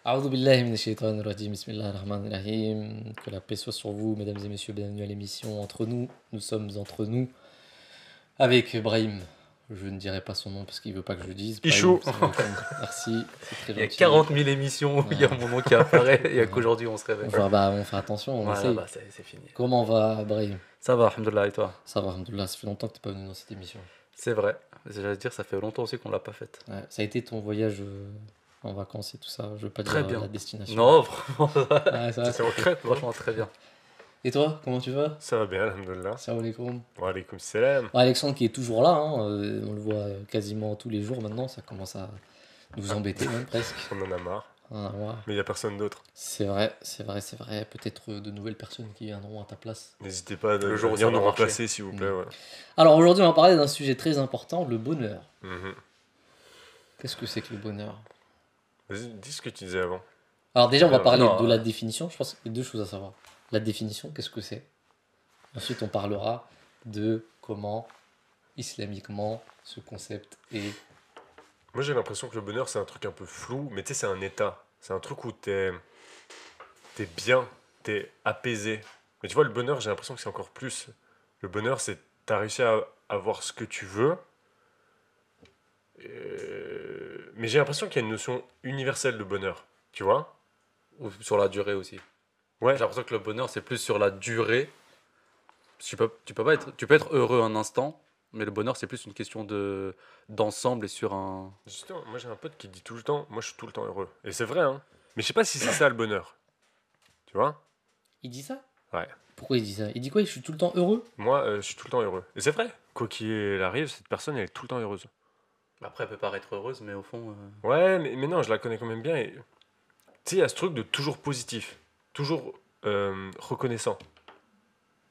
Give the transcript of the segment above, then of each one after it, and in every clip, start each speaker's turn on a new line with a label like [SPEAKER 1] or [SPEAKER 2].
[SPEAKER 1] A'udhu billahi minash shaitanir rajim, bismillahir rahmanir rahim. Que la paix soit sur vous, mesdames et messieurs, bienvenue à l'émission Entre nous. Nous sommes entre nous avec Brahim. Je ne dirai pas son nom parce qu'il veut pas que je le dise. Brahim,
[SPEAKER 2] Ichou.
[SPEAKER 1] salam alaikum. Merci, c'est très
[SPEAKER 2] Il y a
[SPEAKER 1] gentil.
[SPEAKER 2] 40 000 émissions où il y a
[SPEAKER 1] Ouais.
[SPEAKER 2] mon nom qui apparaît et
[SPEAKER 1] Ouais.
[SPEAKER 2] qu'aujourd'hui on se réveille.
[SPEAKER 1] On fait attention, on
[SPEAKER 2] Voilà,
[SPEAKER 1] essaye.
[SPEAKER 2] bah c'est fini.
[SPEAKER 1] Comment va Brahim?
[SPEAKER 2] Ça va, alhamdoulilah, et toi?
[SPEAKER 1] Ça va, alhamdoulilah, ça fait longtemps que tu n'es pas venu dans cette émission.
[SPEAKER 2] C'est vrai. J'allais dire, ça fait longtemps aussi qu'on l'a pas faite.
[SPEAKER 1] Ouais, ça a été ton voyage en vacances et tout ça. Je veux pas
[SPEAKER 2] Très
[SPEAKER 1] dire
[SPEAKER 2] bien.
[SPEAKER 1] la destination.
[SPEAKER 2] Non, vraiment,
[SPEAKER 1] Ouais, ça va.
[SPEAKER 2] c'est concret, franchement très bien.
[SPEAKER 1] Et toi, comment tu vas?
[SPEAKER 2] Ça va bien, alhamdoulilah.
[SPEAKER 1] Salam alaikum.
[SPEAKER 2] Wa alaykoum salam.
[SPEAKER 1] Ouais, Alexandre qui est toujours là, hein, on le voit quasiment tous les jours maintenant, ça commence à nous embêter même presque.
[SPEAKER 2] On en a marre.
[SPEAKER 1] Ah, ouais.
[SPEAKER 2] Mais il n'y a personne d'autre.
[SPEAKER 1] C'est vrai, c'est vrai, c'est vrai. Peut-être de nouvelles personnes qui viendront à ta place.
[SPEAKER 2] N'hésitez pas à
[SPEAKER 3] Le jour où
[SPEAKER 2] venir
[SPEAKER 3] ça va
[SPEAKER 2] nous
[SPEAKER 3] marcher.
[SPEAKER 2] remplacer, s'il vous plaît. Ouais.
[SPEAKER 1] Alors aujourd'hui, on va parler d'un sujet très important, le bonheur.
[SPEAKER 2] Mhm.
[SPEAKER 1] Qu'est-ce que c'est que le bonheur?
[SPEAKER 2] Vas-y, dis ce que tu disais avant.
[SPEAKER 1] Alors déjà, on va parler
[SPEAKER 2] Non,
[SPEAKER 1] de la définition. Je pense qu'il y a deux choses à savoir. La définition, qu'est-ce que c'est? Ensuite, on parlera de comment, islamiquement, ce concept est...
[SPEAKER 3] Moi j'ai l'impression que le bonheur c'est un truc un peu flou, mais tu sais c'est un état. C'est un truc où t'es bien, t'es apaisé. Mais tu vois le bonheur j'ai l'impression que c'est encore plus. Le bonheur c'est t'as réussi à avoir ce que tu veux. Mais j'ai l'impression qu'il y a une notion universelle de bonheur. Tu vois?
[SPEAKER 2] Ou sur la durée aussi.
[SPEAKER 3] Ouais.
[SPEAKER 2] J'ai l'impression que le bonheur c'est plus sur la durée. Tu peux être heureux un instant, mais le bonheur c'est plus une question d'ensemble et sur un.
[SPEAKER 3] Justement, moi j'ai un pote qui dit tout le temps, moi je suis tout le temps heureux. Et c'est vrai hein. Mais je sais pas si c'est ça le bonheur. Tu vois?
[SPEAKER 1] Il dit ça?
[SPEAKER 3] Ouais.
[SPEAKER 1] Pourquoi il dit ça? Il dit quoi? Je suis tout le temps heureux?
[SPEAKER 3] Moi je suis tout le temps heureux. Et c'est vrai. Quoi qu'il arrive, cette personne elle est tout le temps heureuse.
[SPEAKER 2] Après, elle peut paraître heureuse, mais au fond.
[SPEAKER 3] Ouais, mais non, je la connais quand même bien. Et... Tu sais, il y a ce truc de toujours positif, toujours reconnaissant.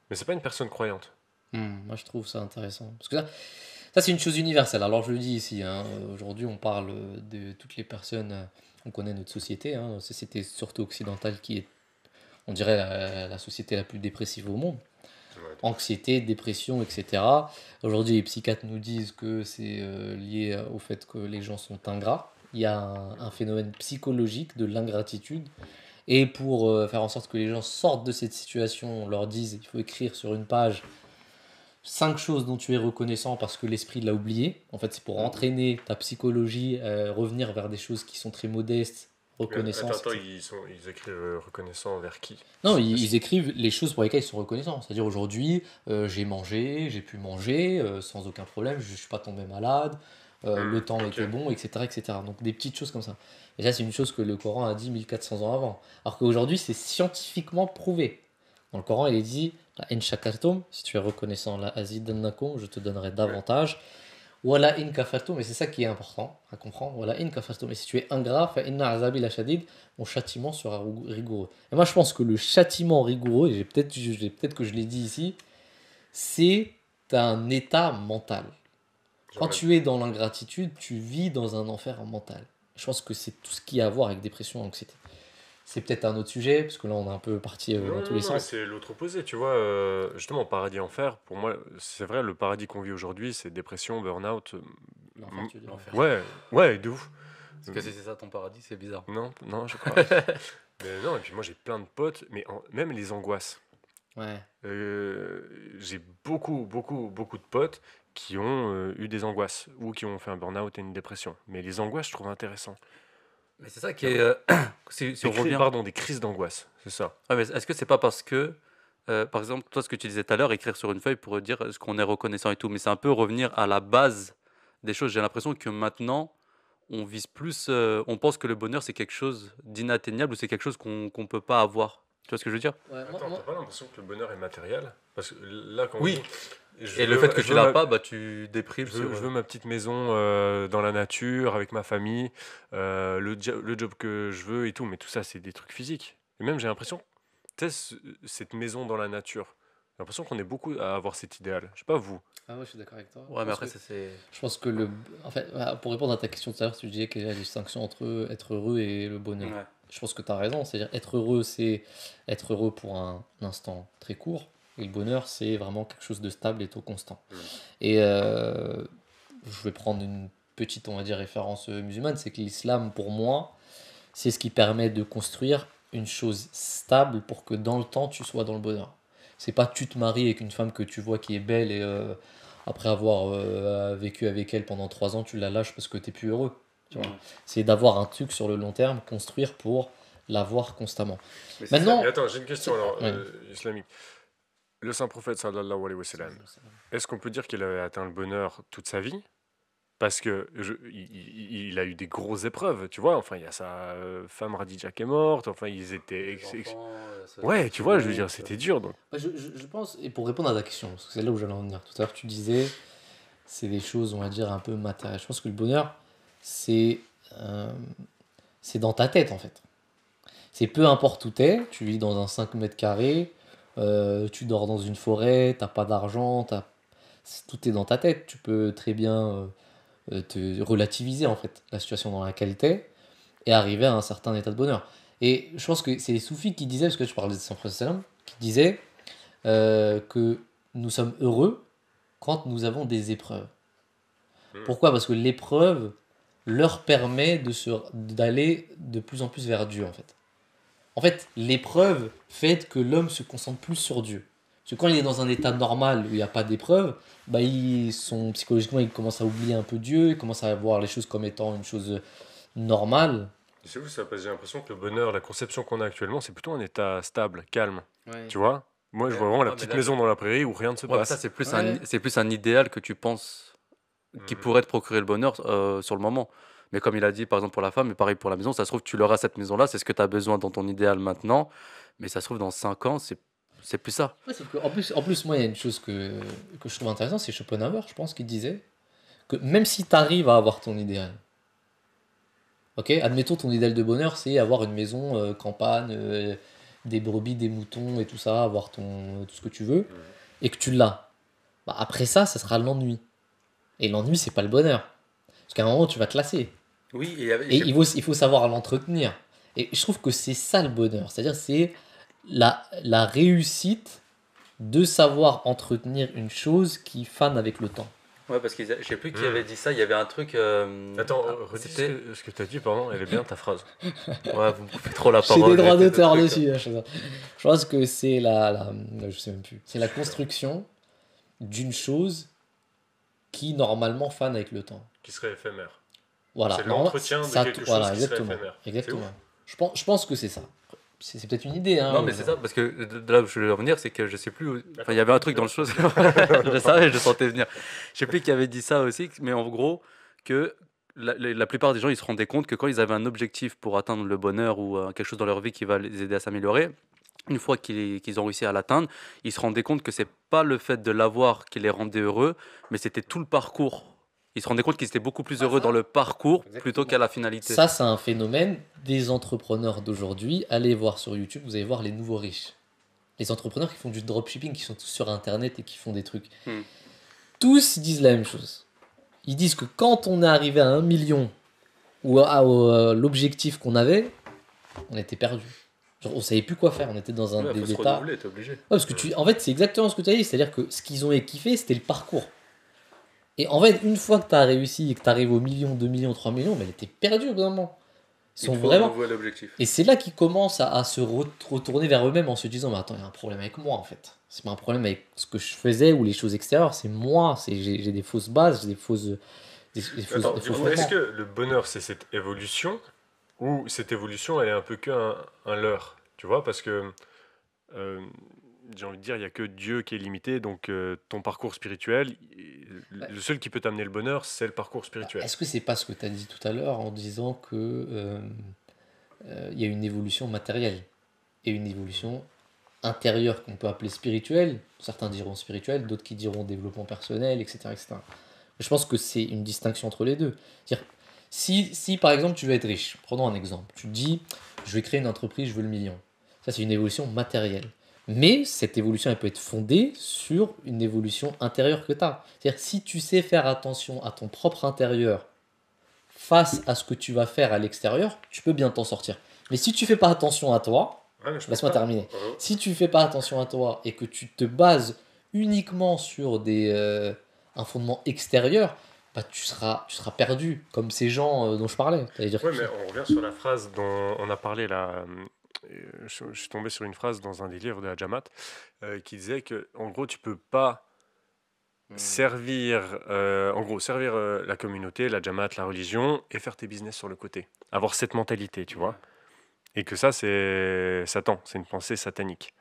[SPEAKER 3] Mais c'est pas une personne croyante.
[SPEAKER 1] Moi, je trouve ça intéressant. Parce que ça c'est une chose universelle. Alors, je le dis ici, hein, aujourd'hui, on parle de toutes les personnes. On connaît notre société, hein, notre société surtout occidentale qui est, on dirait, la société la plus dépressive au monde. Anxiété, dépression, etc. Aujourd'hui, les psychiatres nous disent que c'est lié au fait que les gens sont ingrats. Il y a un phénomène psychologique de l'ingratitude. Et pour faire en sorte que les gens sortent de cette situation, on leur dise il faut écrire sur une page 5 choses dont tu es reconnaissant parce que l'esprit l'a oublié. En fait, c'est pour entraîner ta psychologie, revenir vers des choses qui sont très modestes, reconnaissance.
[SPEAKER 3] Attends, ils écrivent reconnaissant vers qui?
[SPEAKER 1] Non, ils écrivent les choses pour lesquelles ils sont reconnaissants. C'est-à-dire aujourd'hui, j'ai mangé, j'ai pu manger sans aucun problème, je ne suis pas tombé malade, le temps était bon, etc., etc. Donc des petites choses comme ça. Et ça, c'est une chose que le Coran a dit 1400 ans avant. Alors qu'aujourd'hui, c'est scientifiquement prouvé. Dans le Coran, il est dit la in shakartum, si tu es reconnaissant, la azidannakum, je te donnerai davantage. Wala in kafartum, et c'est ça qui est important à comprendre. Wala in kafartum, et si tu es ingrat, fa inna azabi la shadid, mon châtiment sera rigoureux. Et moi, je pense que le châtiment rigoureux, et peut-être que je l'ai dit ici, c'est un état mental. Quand tu es dans l'ingratitude, tu vis dans un enfer mental. Je pense que c'est tout ce qui a à voir avec dépression, anxiété. C'est peut-être un autre sujet, parce que là, on est un peu parti dans tous les
[SPEAKER 3] Non,
[SPEAKER 1] sens.
[SPEAKER 3] c'est l'autre opposé, tu vois. Justement, paradis enfer, pour moi, c'est vrai, le paradis qu'on vit aujourd'hui, c'est dépression, burn-out.
[SPEAKER 1] L'enfer, tu dis.
[SPEAKER 2] L'enfer.
[SPEAKER 3] Ouais, de ouf.
[SPEAKER 2] Parce que si c'est ça ton paradis, c'est bizarre.
[SPEAKER 3] Non, je crois. Mais non, et puis moi j'ai plein de potes, mais même les angoisses.
[SPEAKER 1] Ouais.
[SPEAKER 3] J'ai beaucoup de potes qui ont eu des angoisses ou qui ont fait un burn-out et une dépression. Mais les angoisses, je trouve intéressant.
[SPEAKER 2] Mais c'est ça qui est. Si on revient.
[SPEAKER 3] Pardon, des crises d'angoisse, c'est ça.
[SPEAKER 2] Ouais, mais est-ce que c'est pas parce que, par exemple, toi, ce que tu disais tout à l'heure, écrire sur une feuille pour dire ce qu'on est reconnaissant et tout, mais c'est un peu revenir à la base des choses. J'ai l'impression que maintenant, on vise plus. On pense que le bonheur, c'est quelque chose d'inatteignable ou c'est quelque chose qu'on peut pas avoir. Tu vois ce que je veux dire?
[SPEAKER 1] Ouais,
[SPEAKER 3] Attends, t'as pas l'impression que le bonheur est matériel? Parce que là, quand
[SPEAKER 2] Oui.
[SPEAKER 3] on dit,
[SPEAKER 2] Et le fait que tu l'as pas, bah tu déprimes
[SPEAKER 3] je veux
[SPEAKER 2] sur.
[SPEAKER 3] ma petite maison dans la nature, avec ma famille, le job que je veux et tout, mais tout ça, c'est des trucs physiques. Et même, j'ai l'impression, tu sais, cette maison dans la nature, j'ai l'impression qu'on est beaucoup à avoir cet idéal. Je sais pas vous.
[SPEAKER 1] Ah ouais, je suis d'accord avec toi.
[SPEAKER 2] Ouais, mais après, ça c'est.
[SPEAKER 1] Je pense que en fait, voilà, pour répondre à ta question tout à l'heure, tu disais qu'il y a la distinction entre être heureux et le bonheur.
[SPEAKER 2] Ouais.
[SPEAKER 1] Je pense que tu as raison. C'est-à-dire être heureux, c'est être heureux pour un instant très court. Et le bonheur, c'est vraiment quelque chose de stable et de constant. Et je vais prendre une petite, on va dire, référence musulmane. C'est que l'islam, pour moi, c'est ce qui permet de construire une chose stable pour que dans le temps, tu sois dans le bonheur. C'est pas tu te maries avec une femme que tu vois qui est belle et après avoir vécu avec elle pendant 3 ans, tu la lâches parce que t'es plus heureux. Tu vois. C'est d'avoir un truc sur le long terme, construire pour l'avoir constamment.
[SPEAKER 3] Mais c'est
[SPEAKER 1] Maintenant,
[SPEAKER 3] ça. Mais attends, j'ai une question alors,
[SPEAKER 1] Ouais.
[SPEAKER 3] islamique. Le saint prophète, sallallahu alayhi wa sallam, est-ce qu'on peut dire qu'il avait atteint le bonheur toute sa vie? Parce que il a eu des grosses épreuves, tu vois. Enfin, il y a sa femme Radija qui est morte. Enfin, ils étaient. Ouais, tu vois, je veux dire, c'était dur. Donc.
[SPEAKER 1] je pense, et pour répondre à ta question, parce que c'est là où j'allais en venir tout à l'heure, tu disais, c'est des choses, on va dire, un peu matérielles. Je pense que le bonheur, c'est c'est dans ta tête, en fait. C'est peu importe où t'es, tu vis dans un 5 mètres carrés, tu dors dans une forêt, t'as pas d'argent, tout est dans ta tête. Tu peux très bien te relativiser, en fait, la situation dans laquelle t'es et arriver à un certain état de bonheur. Et je pense que c'est les soufis qui disaient, parce que tu parlais de Saint Salam, qui disaient que nous sommes heureux quand nous avons des épreuves. Pourquoi? Parce que l'épreuve leur permet d'aller de plus en plus vers Dieu, en fait. En fait, l'épreuve fait que l'homme se concentre plus sur Dieu. Parce que quand il est dans un état normal où il n'y a pas d'épreuve, bah, psychologiquement, il commence à oublier un peu Dieu, il commence à voir les choses comme étant une chose normale.
[SPEAKER 3] C'est ouf ça, parce que j'ai l'impression que le bonheur, la conception qu'on a actuellement, c'est plutôt un état stable, calme.
[SPEAKER 1] Ouais.
[SPEAKER 3] Tu vois? Moi, je vois vraiment la
[SPEAKER 2] Ouais, mais
[SPEAKER 3] petite
[SPEAKER 2] là,
[SPEAKER 3] maison dans la prairie où rien ne se
[SPEAKER 2] ouais, mais
[SPEAKER 3] passe.
[SPEAKER 2] ça, c'est plus,
[SPEAKER 1] Ouais.
[SPEAKER 2] c'est plus un idéal que tu penses qui
[SPEAKER 3] Mhm.
[SPEAKER 2] pourrait te procurer le bonheur sur le moment. Mais comme il a dit, par exemple, pour la femme, et pareil pour la maison, ça se trouve, tu l'auras cette maison-là, c'est ce que tu as besoin dans ton idéal maintenant. Mais ça se trouve, dans 5 ans, c'est plus ça.
[SPEAKER 1] Ouais, c'est que, en plus, moi, il y a une chose que je trouve intéressante, c'est Schopenhauer, je pense, qui disait que même si tu arrives à avoir ton idéal, ok, admettons ton idéal de bonheur, c'est avoir une maison, campagne, des brebis, des moutons et tout ça, avoir tout ce que tu veux, et que tu l'as. Bah, après ça sera l'ennui. Et l'ennui, c'est pas le bonheur. Parce qu'à un moment, tu vas te lasser.
[SPEAKER 2] Oui,
[SPEAKER 1] Et il faut savoir l'entretenir. Et je trouve que c'est ça le bonheur. C'est-à-dire, c'est la réussite de savoir entretenir une chose qui fane avec le temps.
[SPEAKER 2] Ouais, parce que je sais plus qui avait dit ça. Il y avait un truc.
[SPEAKER 3] Attends, redis ce que tu as dit, pardon, elle est bien ta phrase.
[SPEAKER 2] Ouais, vous me coupez trop la
[SPEAKER 1] J'ai
[SPEAKER 2] parole.
[SPEAKER 1] des droits
[SPEAKER 2] avec
[SPEAKER 1] d'auteur
[SPEAKER 2] trucs,
[SPEAKER 1] dessus. Là, je pense que c'est je sais même plus. C'est la construction d'une chose qui normalement fane avec le temps.
[SPEAKER 3] Qui serait éphémère.
[SPEAKER 1] Voilà.
[SPEAKER 3] C'est
[SPEAKER 1] Normalement,
[SPEAKER 3] l'entretien de
[SPEAKER 1] ça,
[SPEAKER 3] quelque chose
[SPEAKER 1] voilà,
[SPEAKER 3] qui serait
[SPEAKER 1] exactement.
[SPEAKER 3] éphémère. C'est
[SPEAKER 1] Exactement.
[SPEAKER 3] ouf.
[SPEAKER 1] Je pense que c'est ça. C'est peut-être une idée. Hein,
[SPEAKER 2] Non, mais c'est ça, parce que de là où je voulais revenir, c'est que je sais plus. Enfin, il y avait un truc dans le chose. Je savais, je le sentais venir. Je sais plus qui avait dit ça aussi, mais en gros, que la plupart des gens, ils se rendaient compte que quand ils avaient un objectif pour atteindre le bonheur ou quelque chose dans leur vie qui va les aider à s'améliorer, une fois qu'ils ont réussi à l'atteindre, ils se rendaient compte que c'est pas le fait de l'avoir qui les rendait heureux, mais c'était tout le parcours. Ils se rendaient compte qu'ils étaient beaucoup plus heureux dans le parcours plutôt qu'à la finalité.
[SPEAKER 1] Ça, c'est un phénomène des entrepreneurs d'aujourd'hui. Allez voir sur YouTube, vous allez voir les nouveaux riches. Les entrepreneurs qui font du dropshipping, qui sont tous sur Internet et qui font des trucs. Tous disent la même chose. Ils disent que quand on est arrivé à 1 million ou à l'objectif qu'on avait, on était perdu. Genre, on savait plus quoi faire. On était dans un des états.
[SPEAKER 2] T'es obligé.
[SPEAKER 1] Ouais, parce que en fait, c'est exactement ce que tu as dit. C'est-à-dire que ce qu'ils ont kiffé, c'était le parcours. Et en fait, une fois que tu as réussi et que tu arrives au million, 2 millions, 3 millions, mais t'es perdu au bout d'un moment. Ils sont vraiment.
[SPEAKER 2] l'objectif.
[SPEAKER 1] Et c'est là qu'ils commencent à se retourner vers eux-mêmes en se disant, mais attends, il y a un problème avec moi en fait. C'est pas un problème avec ce que je faisais ou les choses extérieures, c'est moi. J'ai des fausses bases, j'ai des fausses.
[SPEAKER 3] Attends, du coup, est-ce que le bonheur, c'est cette évolution ou cette évolution, elle est un peu qu'un leurre? Tu vois, parce que euh, j'ai envie de dire, il n'y a que Dieu qui est limité, donc ton parcours spirituel, le seul qui peut t'amener le bonheur, c'est le parcours spirituel.
[SPEAKER 1] Est-ce que c'est pas ce que tu as dit tout à l'heure en disant que il y a une évolution matérielle et une évolution intérieure qu'on peut appeler spirituelle? Certains diront spirituelle, d'autres qui diront développement personnel, etc., etc. Je pense que c'est une distinction entre les deux. C'est-à-dire, si par exemple tu veux être riche, prenons un exemple, tu te dis je vais créer une entreprise, je veux le million. Ça c'est une évolution matérielle. Mais cette évolution elle peut être fondée sur une évolution intérieure que tu as. C'est-à-dire si tu sais faire attention à ton propre intérieur face à ce que tu vas faire à l'extérieur, tu peux bien t'en sortir. Mais si tu fais pas attention à toi,
[SPEAKER 3] Ouais, mais je pense
[SPEAKER 1] laisse-moi
[SPEAKER 3] pas.
[SPEAKER 1] terminer. Si tu fais pas attention à toi et que tu te bases uniquement sur un fondement extérieur, bah, tu seras perdu, comme ces gens dont je parlais. C'est-à-dire
[SPEAKER 3] Ouais, mais on revient sur la phrase dont on a parlé là. Je suis tombé sur une phrase dans un des livres de la Jamaat qui disait que, en gros, tu peux pas servir, servir la communauté, la Jamaat, la religion, et faire tes business sur le côté. Avoir cette mentalité, tu vois. Et que ça, c'est Satan, c'est une pensée satanique.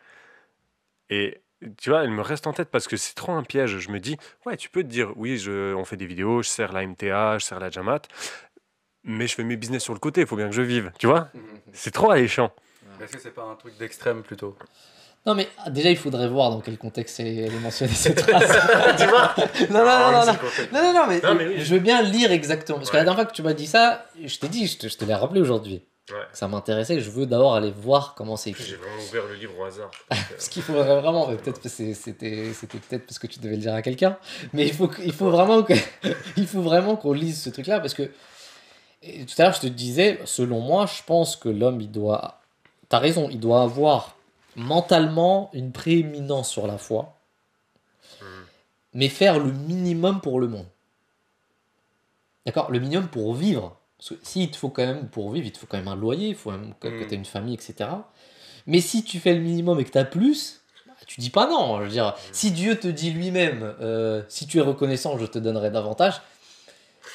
[SPEAKER 3] Et tu vois, elle me reste en tête parce que c'est trop un piège. Je me dis, ouais, tu peux te dire, oui, on fait des vidéos, je sers la MTA, je sers la Jamaat, mais je fais mes business sur le côté, il faut bien que je vive, tu vois. C'est trop alléchant.
[SPEAKER 2] Est-ce que c'est pas un truc d'extrême plutôt?
[SPEAKER 1] Non, mais déjà, il faudrait voir dans quel contexte elle est mentionnée cette phrase.
[SPEAKER 3] Tu vois.
[SPEAKER 1] Non, non, non, non, non.
[SPEAKER 3] contexte.
[SPEAKER 1] Non, mais,
[SPEAKER 3] Non, mais oui.
[SPEAKER 1] je veux bien lire exactement. Parce que la dernière fois que tu m'as dit ça, je t'ai dit, je te l'ai rappelé aujourd'hui.
[SPEAKER 3] Ouais.
[SPEAKER 1] Ça m'intéressait, je veux d'abord aller voir comment c'est écrit.
[SPEAKER 3] J'ai vraiment ouvert le livre au hasard.
[SPEAKER 1] Parce qu'il faudrait vraiment, mais peut-être que c'était peut-être parce que tu devais le dire à quelqu'un, mais il faut vraiment il faut vraiment qu'on lise ce truc-là parce que et tout à l'heure je te disais, selon moi, je pense que l'homme t'as raison, il doit avoir mentalement une prééminence sur la foi, mais faire le minimum pour le monde. D'accord, le minimum pour vivre. Parce que s'il te faut quand même, pour vivre, il te faut quand même un loyer, il faut quand même que tu aies une famille, etc. Mais si tu fais le minimum et que tu as plus, bah, tu dis pas non. Je veux dire, si Dieu te dit lui-même, si tu es reconnaissant, je te donnerai davantage,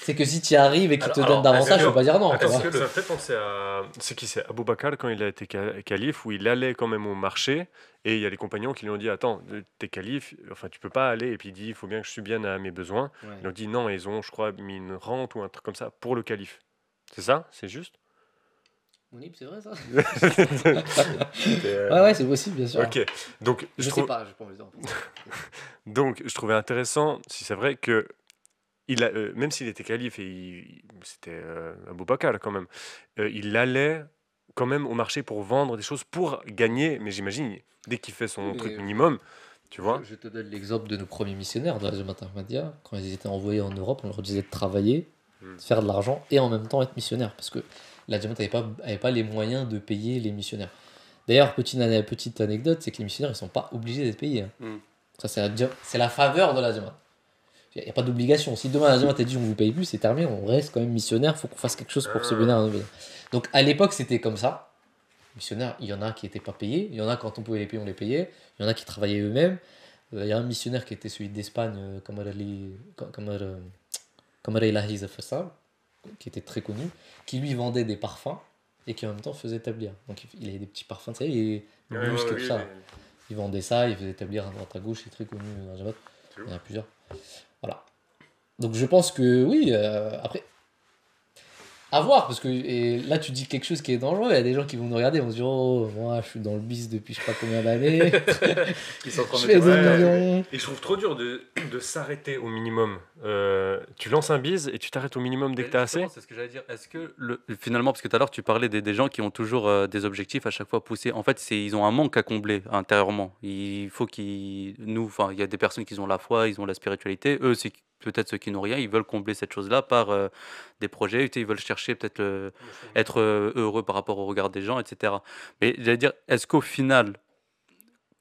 [SPEAKER 1] c'est que si tu y arrives et qu'il te donne davantage, je ne peux pas dire non.
[SPEAKER 3] Attends, ça me fait penser à. C'est qui c'est Abou Bakr quand il a été calife, où il allait quand même au marché, et il y a les compagnons qui lui ont dit attends, t'es calife, enfin tu peux pas aller, et puis il dit il faut bien que je subvienne à mes besoins.
[SPEAKER 1] Ouais.
[SPEAKER 3] Ils ont dit non, et ils ont, je crois, mis une rente ou un truc comme ça pour le calife. C'est ça? C'est juste?
[SPEAKER 1] Oui, c'est vrai ça.
[SPEAKER 3] C'était,
[SPEAKER 1] Ouais, c'est possible, bien sûr.
[SPEAKER 3] Ok, donc
[SPEAKER 1] Je sais pas, je pas envie d'en parler.
[SPEAKER 3] donc je trouvais intéressant, si c'est vrai que même s'il était calife et c'était Abou Bakr quand même, il allait quand même au marché pour vendre des choses pour gagner, mais j'imagine dès qu'il fait son truc minimum, tu vois.
[SPEAKER 1] Je te donne l'exemple de nos premiers missionnaires de la Jamaat Ahmadiyya. Quand ils étaient envoyés en Europe, on leur disait de travailler, de faire de l'argent et en même temps être missionnaire. Parce que la Jamaat n'avait pas les moyens de payer les missionnaires. D'ailleurs, petite anecdote, c'est que les missionnaires ils sont pas obligés d'être payés. Hein. Ça, c'est la faveur de la Jamaat. Il n'y a pas d'obligation. Si demain la Jamaat t'a dit on vous paye plus, c'est terminé, on reste quand même missionnaire, il faut qu'on fasse quelque chose pour subvenir à nos besoins. Donc à l'époque, c'était comme ça. Missionnaires, il y en a qui n'étaient pas payés, il y en a quand on pouvait les payer, on les payait, il y en a qui travaillaient eux-mêmes. Il y a un missionnaire qui était celui d'Espagne, Kamar Ilahi Fassal, qui était très connu, qui lui vendait des parfums et qui en même temps faisait établir. Donc il avait des petits parfums, tu sais, et musc et tout ça. Il vendait ça, il faisait établir à droite à gauche, c'est très connu dans la Jamaat. Il y en a plusieurs. Voilà. Donc je pense que oui, après, à voir, parce que et là tu dis quelque chose qui est dangereux, il y a des gens qui vont nous regarder, ils vont se dire oh, moi je suis dans le bis depuis je sais pas combien d'années,
[SPEAKER 2] Ils sont en train
[SPEAKER 1] je
[SPEAKER 2] de
[SPEAKER 1] fais
[SPEAKER 2] dire,
[SPEAKER 1] 2 millions.
[SPEAKER 3] Et je trouve trop dur de s'arrêter au minimum. Tu lances un bise et tu t'arrêtes au minimum dès que t'as assez.
[SPEAKER 2] C'est ce que j'allais dire. Est-ce que finalement, parce que tout à l'heure tu parlais des gens qui ont toujours des objectifs à chaque fois poussés. En fait, ils ont un manque à combler intérieurement. Il faut il y a des personnes qui ont la foi, ils ont la spiritualité. Eux, c'est peut-être ceux qui n'ont rien. Ils veulent combler cette chose-là par des projets. Ils veulent chercher peut-être être heureux par rapport au regard des gens, etc. Mais j'allais dire, est-ce qu'au final,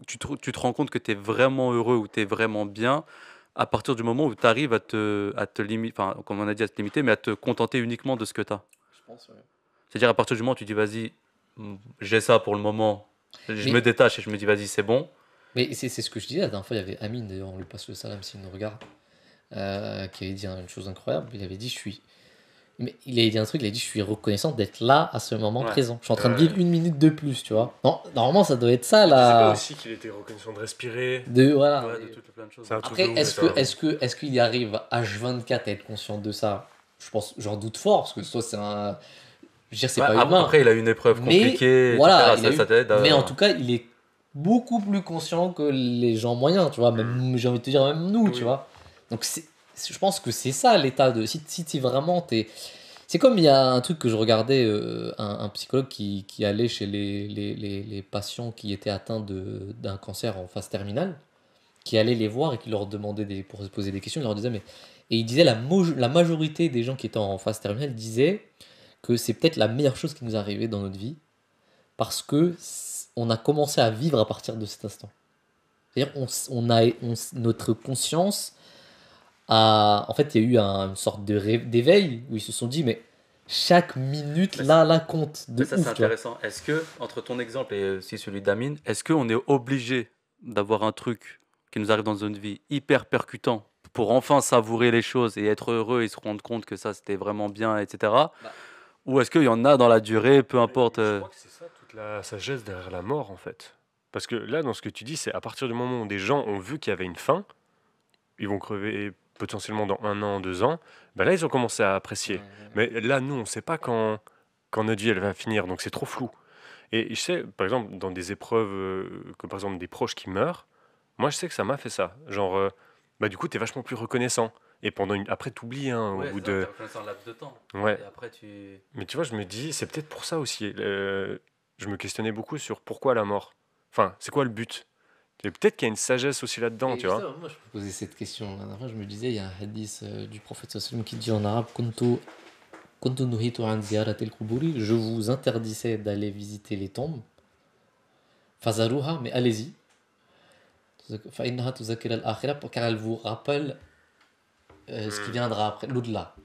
[SPEAKER 2] tu te rends compte que tu es vraiment heureux ou tu es vraiment bien à partir du moment où tu arrives à te limiter, enfin, comme on a dit, à te limiter, mais à te contenter uniquement de ce que tu as.
[SPEAKER 1] Je pense, ouais.
[SPEAKER 2] C'est-à-dire, à partir du moment où tu dis, vas-y, j'ai ça pour le moment, je me détache et je me dis, vas-y, c'est bon.
[SPEAKER 1] Mais c'est ce que je disais la dernière fois, il y avait Amine, d'ailleurs, on lui passe le salam s'il nous regarde, qui avait dit une chose incroyable. Il avait dit, mais il a dit un truc, il a dit, je suis reconnaissant d'être là à ce moment présent. Je suis en train de vivre 1 minute de plus, tu vois. Non, normalement, ça doit être ça, là.
[SPEAKER 3] C'est pas aussi qu'il était reconnaissant de respirer.
[SPEAKER 1] Voilà.
[SPEAKER 2] Ouais, de toutes plein de choses.
[SPEAKER 1] Après, est-ce qu'il y arrive H24 à être conscient de ça? Je pense, j'en doute fort, parce que soit c'est un... Je veux dire, c'est pas humain.
[SPEAKER 2] Après, il a une épreuve compliquée,
[SPEAKER 1] voilà,
[SPEAKER 2] etc. Ça t'aide à...
[SPEAKER 1] Mais en tout cas, il est beaucoup plus conscient que les gens moyens, tu vois. Même, j'ai envie de te dire, même nous, tu vois. Donc, je pense que c'est ça l'état de... Si vraiment t'es... C'est comme il y a un truc que je regardais, un psychologue qui allait chez les patients qui étaient atteints d'un cancer en phase terminale, qui allait les voir et qui leur demandait pour se poser des questions, il leur disait, mais... Et il disait, la majorité des gens qui étaient en phase terminale disaient que c'est peut-être la meilleure chose qui nous est arrivée dans notre vie, parce que on a commencé à vivre à partir de cet instant. C'est-à-dire notre conscience En fait, il y a eu une sorte d'éveil où ils se sont dit, mais chaque minute,
[SPEAKER 2] Mais
[SPEAKER 1] là, compte de
[SPEAKER 2] Mais ça, c'est
[SPEAKER 1] ouf, tu vois.
[SPEAKER 2] intéressant. Est-ce que, entre ton exemple et aussi celui d'Amine, est-ce qu'on est obligé d'avoir un truc qui nous arrive dans une vie hyper percutant pour enfin savourer les choses et être heureux et se rendre compte que ça, c'était vraiment bien, etc.
[SPEAKER 1] Bah,
[SPEAKER 2] Ou est-ce qu'il y en a dans la durée, peu importe.
[SPEAKER 3] Je crois que c'est ça toute la sagesse derrière la mort, en fait. Parce que là, dans ce que tu dis, c'est à partir du moment où des gens ont vu qu'il y avait une fin, ils vont crever potentiellement dans 1 an, 2 ans, ben là, ils ont commencé à apprécier. Mais là, nous, on ne sait pas quand notre vie, elle va finir, donc c'est trop flou. Et je sais, par exemple, dans des épreuves, comme par exemple des proches qui meurent, moi, je sais que ça m'a fait ça. Genre, bah du coup, tu es vachement plus reconnaissant. Et après, t'oublies, hein, au
[SPEAKER 2] Ouais,
[SPEAKER 3] bout
[SPEAKER 2] c'est ça, t'es
[SPEAKER 3] de...
[SPEAKER 2] reconnaissant un laps de temps.
[SPEAKER 3] Ouais.
[SPEAKER 2] Et après, tu.
[SPEAKER 3] Mais tu vois, je me dis, c'est peut-être pour ça aussi. Je me questionnais beaucoup sur pourquoi la mort. Enfin, c'est quoi le but? Et peut-être qu'il y a une sagesse aussi là-dedans,
[SPEAKER 1] mais
[SPEAKER 3] tu vois.
[SPEAKER 1] justement, moi, je me posais cette question. La dernière fois, je me disais, il y a un hadith du prophète sallallahu alayhi wa sallam qui dit en arabe, كنت نهيت عن زيارة القبور, je vous interdisais d'aller visiter les tombes. Fazaruha, mais allez-y. فإنها تذكر الآخرة, car elle vous rappelle ce qui viendra après, l'au-delà.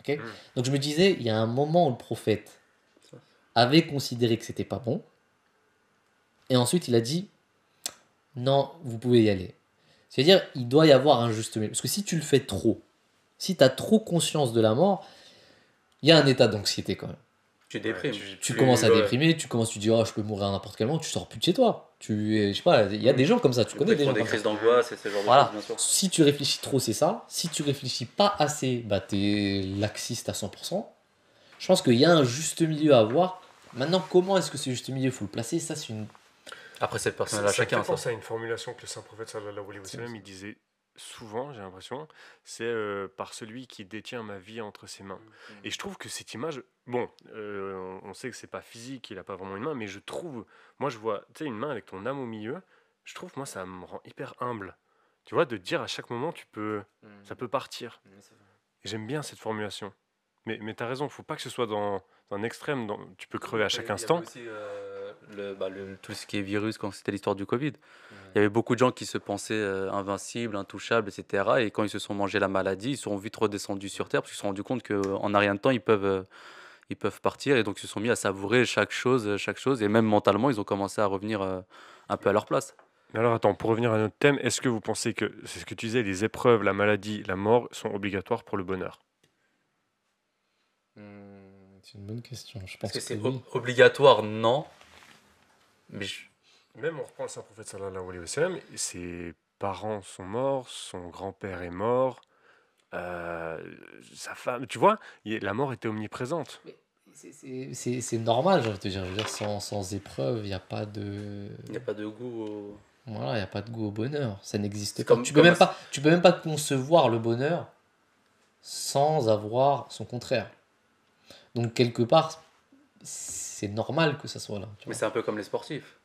[SPEAKER 1] Ok. Donc je me disais, il y a un moment où le prophète avait considéré que c'était pas bon, et ensuite il a dit, non, vous pouvez y aller. C'est-à-dire, il doit y avoir un juste milieu. Parce que si tu le fais trop, si tu as trop conscience de la mort, il y a un état d'anxiété quand même.
[SPEAKER 2] Tu déprimes.
[SPEAKER 1] Tu commences à déprimer, tu dis, oh, je peux mourir à n'importe quel moment, tu sors plus de chez toi. Je sais pas, il y a des gens comme ça, tu connais des gens
[SPEAKER 2] des
[SPEAKER 1] comme ça.
[SPEAKER 2] crises d'angoisse et ce genre de
[SPEAKER 1] Voilà.
[SPEAKER 2] choses, bien sûr.
[SPEAKER 1] Si tu réfléchis trop, c'est ça. Si tu réfléchis pas assez, bah t'es laxiste à 100%. Je pense qu'il y a un juste milieu à avoir. Maintenant, comment est-ce que ce juste milieu, faut le placer? Ça, c'est une.
[SPEAKER 2] Après, c'est personnel à
[SPEAKER 3] Ça me
[SPEAKER 2] chacun,
[SPEAKER 3] fait
[SPEAKER 2] ça.
[SPEAKER 3] penser à une formulation que le saint prophète sallallahu alayhi wa sallam, il disait souvent, j'ai l'impression, c'est par celui qui détient ma vie entre ses mains. Et je trouve que cette image, bon, on sait que c'est pas physique, il a pas vraiment une main, mais je trouve, moi je vois, tu sais, une main avec ton âme au milieu, je trouve, moi ça me rend hyper humble. Tu vois, de dire à chaque moment, ça peut partir. Et j'aime bien cette formulation. Mais t'as raison, faut pas que ce soit dans un extrême, tu peux crever à chaque instant.
[SPEAKER 2] Il y avait aussi tout ce qui est virus quand c'était l'histoire du Covid. Il y avait beaucoup de gens qui se pensaient invincibles, intouchables, etc. Et quand ils se sont mangés la maladie, ils sont vite redescendus sur Terre parce qu'ils se sont rendus compte qu'en un rien de temps, ils peuvent partir. Et donc, ils se sont mis à savourer chaque chose. Et même mentalement, ils ont commencé à revenir un peu à leur place.
[SPEAKER 3] Mais alors attends, pour revenir à notre thème, est-ce que vous pensez que, c'est ce que tu disais, les épreuves, la maladie, la mort sont obligatoires pour le bonheur?
[SPEAKER 1] C'est une bonne question. Je
[SPEAKER 2] Parce
[SPEAKER 1] pense
[SPEAKER 2] que c'est
[SPEAKER 1] oui.
[SPEAKER 2] obligatoire, non. Mais
[SPEAKER 3] Même on reprend le saint prophète sallallahu alayhi wa sallam, ses parents sont morts, son grand-père est mort, sa femme, tu vois, la mort était omniprésente.
[SPEAKER 1] C'est normal, j'ai envie de te dire. Je veux dire, sans épreuve, il n'y a pas de.
[SPEAKER 2] il n'y a pas de goût.
[SPEAKER 1] Voilà, il n'y a pas de goût au bonheur. Ça n'existe
[SPEAKER 2] C'est
[SPEAKER 1] pas.
[SPEAKER 2] comme-
[SPEAKER 1] Tu peux
[SPEAKER 2] comme
[SPEAKER 1] même
[SPEAKER 2] un-
[SPEAKER 1] pas, tu peux même pas concevoir le bonheur sans avoir son contraire. Donc, quelque part, c'est normal que ça soit là. Tu
[SPEAKER 2] Mais
[SPEAKER 1] vois.
[SPEAKER 2] c'est un peu comme les sportifs.